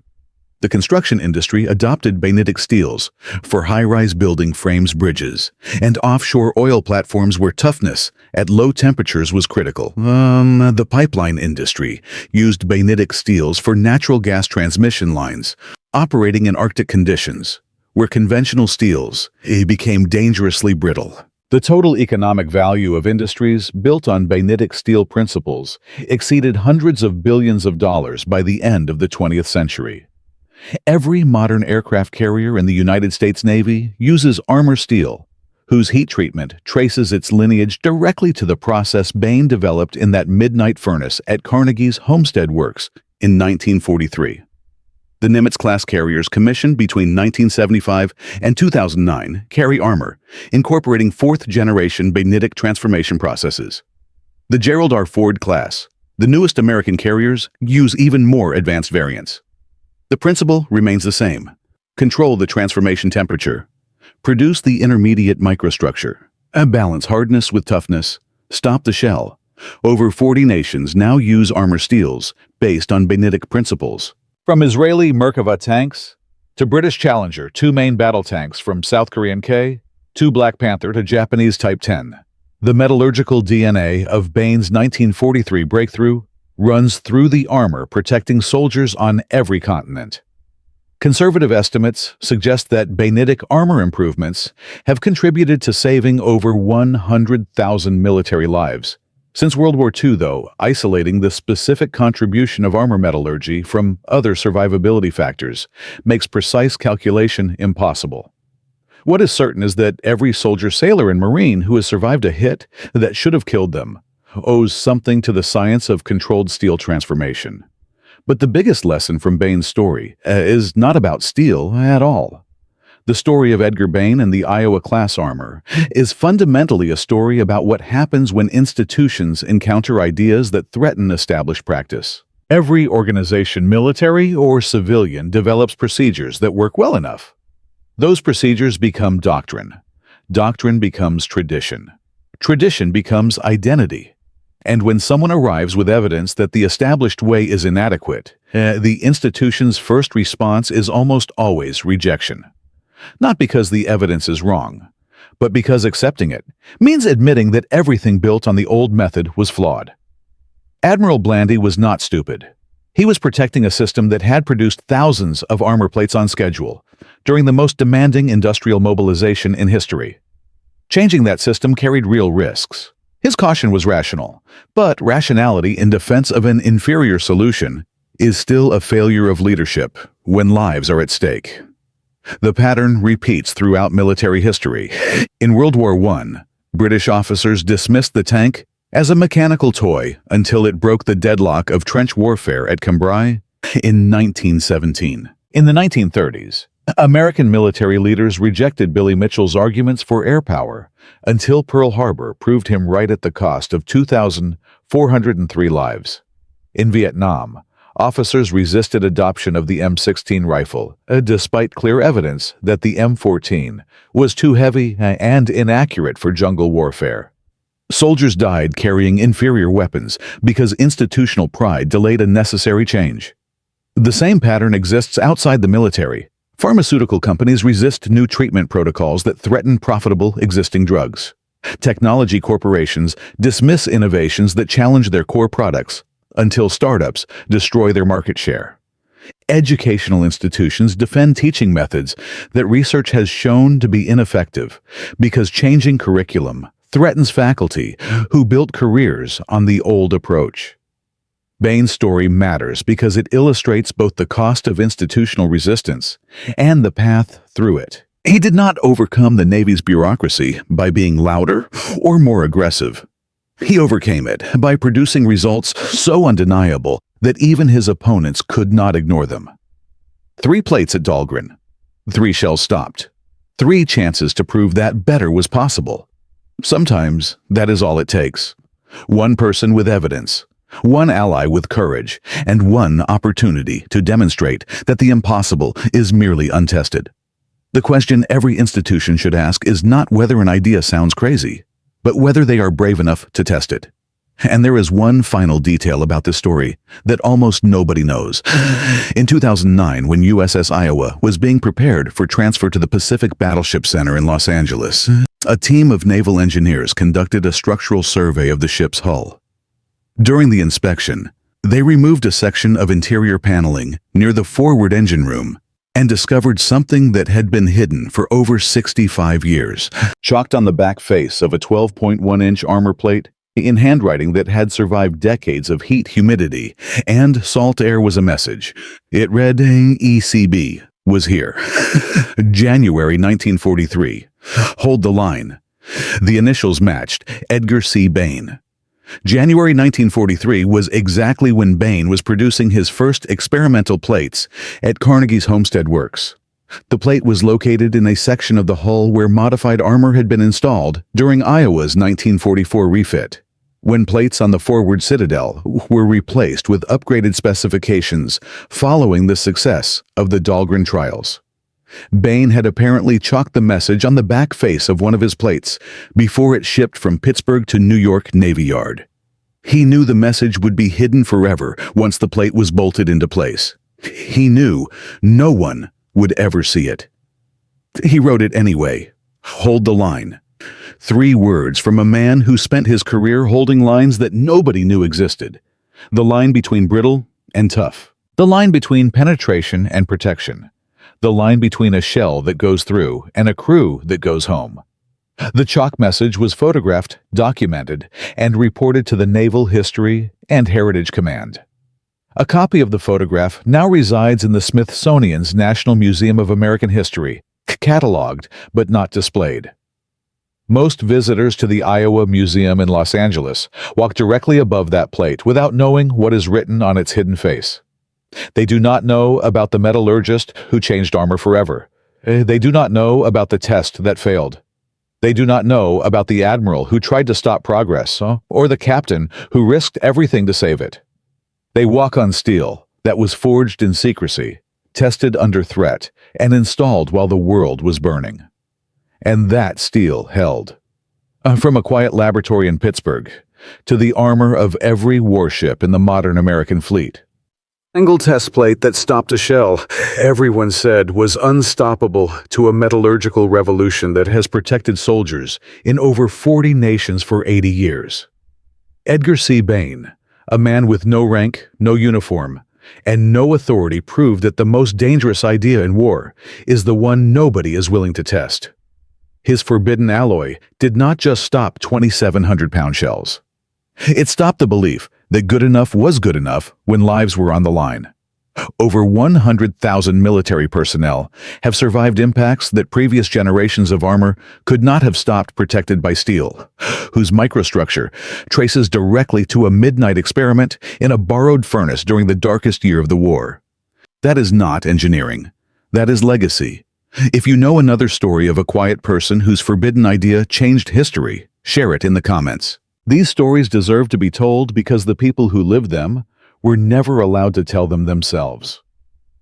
The construction industry adopted Bainitic steels for high-rise building frames, bridges, and offshore oil platforms where toughness at low temperatures was critical. The pipeline industry used Bainitic steels for natural gas transmission lines, operating in Arctic conditions, where conventional steels became dangerously brittle. The total economic value of industries built on Bainitic steel principles exceeded hundreds of billions of dollars by the end of the 20th century. Every modern aircraft carrier in the United States Navy uses armor steel, whose heat treatment traces its lineage directly to the process Bain developed in that midnight furnace at Carnegie's Homestead Works in 1943. The Nimitz-class carriers commissioned between 1975 and 2009 carry armor, incorporating fourth-generation Bainitic transformation processes. The Gerald R. Ford class, the newest American carriers, use even more advanced variants. The principle remains the same. Control the transformation temperature. Produce the intermediate microstructure. Balance hardness with toughness. Stop the shell. Over 40 nations now use armor steels based on Bainitic principles. From Israeli Merkava tanks to British Challenger, 2 main battle tanks from South Korean K, to Black Panther to Japanese Type 10. The metallurgical DNA of Bain's 1943 breakthrough runs through the armor protecting soldiers on every continent. Conservative estimates suggest that Bainitic armor improvements have contributed to saving over 100,000 military lives. Since World War II, though, isolating the specific contribution of armor metallurgy from other survivability factors makes precise calculation impossible. What is certain is that every soldier, sailor, and Marine who has survived a hit that should have killed them owes something to the science of controlled steel transformation. But the biggest lesson from Bain's story is not about steel at all. The story of Edgar Bain and the Iowa-class armor is fundamentally a story about what happens when institutions encounter ideas that threaten established practice. Every organization, military or civilian, develops procedures that work well enough. Those procedures become doctrine. Doctrine becomes tradition. Tradition becomes identity. And when someone arrives with evidence that the established way is inadequate, the institution's first response is almost always rejection. Not because the evidence is wrong, but because accepting it means admitting that everything built on the old method was flawed. Admiral Blandy was not stupid. He was protecting a system that had produced thousands of armor plates on schedule during the most demanding industrial mobilization in history. Changing that system carried real risks. His caution was rational, but rationality in defense of an inferior solution is still a failure of leadership when lives are at stake. The pattern repeats throughout military history. In World War I, British officers dismissed the tank as a mechanical toy until it broke the deadlock of trench warfare at Cambrai in 1917. In the 1930s, American military leaders rejected Billy Mitchell's arguments for air power until Pearl Harbor proved him right at the cost of 2,403 lives. In Vietnam, officers resisted adoption of the M16 rifle, despite clear evidence that the M14 was too heavy and inaccurate for jungle warfare. Soldiers died carrying inferior weapons because institutional pride delayed a necessary change. The same pattern exists outside the military. Pharmaceutical companies resist new treatment protocols that threaten profitable existing drugs. Technology corporations dismiss innovations that challenge their core products until startups destroy their market share. Educational institutions defend teaching methods that research has shown to be ineffective because changing curriculum threatens faculty who built careers on the old approach. Bain's story matters because it illustrates both the cost of institutional resistance and the path through it. He did not overcome the Navy's bureaucracy by being louder or more aggressive. He overcame it by producing results so undeniable that even his opponents could not ignore them. 3 plates at Dahlgren, 3 shells stopped, 3 chances to prove that better was possible. Sometimes that is all it takes. 1 person with evidence, 1 ally with courage, and 1 opportunity to demonstrate that the impossible is merely untested. The question every institution should ask is not whether an idea sounds crazy, but whether they are brave enough to test it. And there is one final detail about this story that almost nobody knows. In 2009, when USS Iowa was being prepared for transfer to the Pacific Battleship Center in Los Angeles, a team of naval engineers conducted a structural survey of the ship's hull. During the inspection, they removed a section of interior paneling near the forward engine room and discovered something that had been hidden for over 65 years. Chalked on the back face of a 12.1-inch armor plate, in handwriting that had survived decades of heat, humidity, and salt air was a message. It read, ECB was here. January 1943. Hold the line. The initials matched, Edgar C. Bain. January 1943 was exactly when Bain was producing his first experimental plates at Carnegie's Homestead Works. The plate was located in a section of the hull where modified armor had been installed during Iowa's 1944 refit, when plates on the forward citadel were replaced with upgraded specifications following the success of the Dahlgren trials. Bain had apparently chalked the message on the back face of one of his plates before it shipped from Pittsburgh to New York Navy Yard. He knew the message would be hidden forever once the plate was bolted into place. He knew no one would ever see it. He wrote it anyway. Hold the line. 3 words from a man who spent his career holding lines that nobody knew existed. The line between brittle and tough. The line between penetration and protection. The line between a shell that goes through and a crew that goes home. The chalk message was photographed, documented, and reported to the Naval History and Heritage Command. A copy of the photograph now resides in the Smithsonian's National Museum of American History, cataloged but not displayed. Most visitors to the Iowa Museum in Los Angeles walk directly above that plate without knowing what is written on its hidden face. They do not know about the metallurgist who changed armor forever. They do not know about the test that failed. They do not know about the admiral who tried to stop progress, or the captain who risked everything to save it. They walk on steel that was forged in secrecy, tested under threat, and installed while the world was burning. And that steel held. From a quiet laboratory in Pittsburgh to the armor of every warship in the modern American fleet. Single test plate that stopped a shell, everyone said, was unstoppable to a metallurgical revolution that has protected soldiers in over 40 nations for 80 years. Edgar C. Bain, a man with no rank, no uniform, and no authority, proved that the most dangerous idea in war is the one nobody is willing to test. His forbidden alloy did not just stop 2,700-pound shells. It stopped the belief that good enough was good enough when lives were on the line. Over 100,000 military personnel have survived impacts that previous generations of armor could not have stopped, protected by steel, whose microstructure traces directly to a midnight experiment in a borrowed furnace during the darkest year of the war. That is not engineering. That is legacy. If you know another story of a quiet person whose forbidden idea changed history, share it in the comments. These stories deserve to be told because the people who lived them were never allowed to tell them themselves.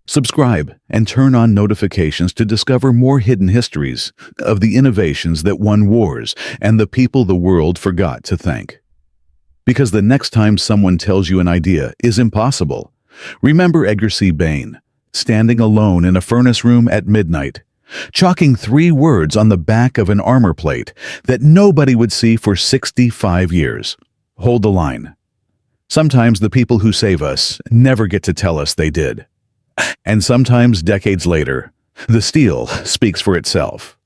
Subscribe and turn on notifications to discover more hidden histories of the innovations that won wars and the people the world forgot to thank. Because the next time someone tells you an idea is impossible, remember Edgar C. Bain, standing alone in a furnace room at midnight, chalking 3 words on the back of an armor plate that nobody would see for 65 years. Hold the line. Sometimes the people who save us never get to tell us they did. And sometimes, decades later, the steel speaks for itself.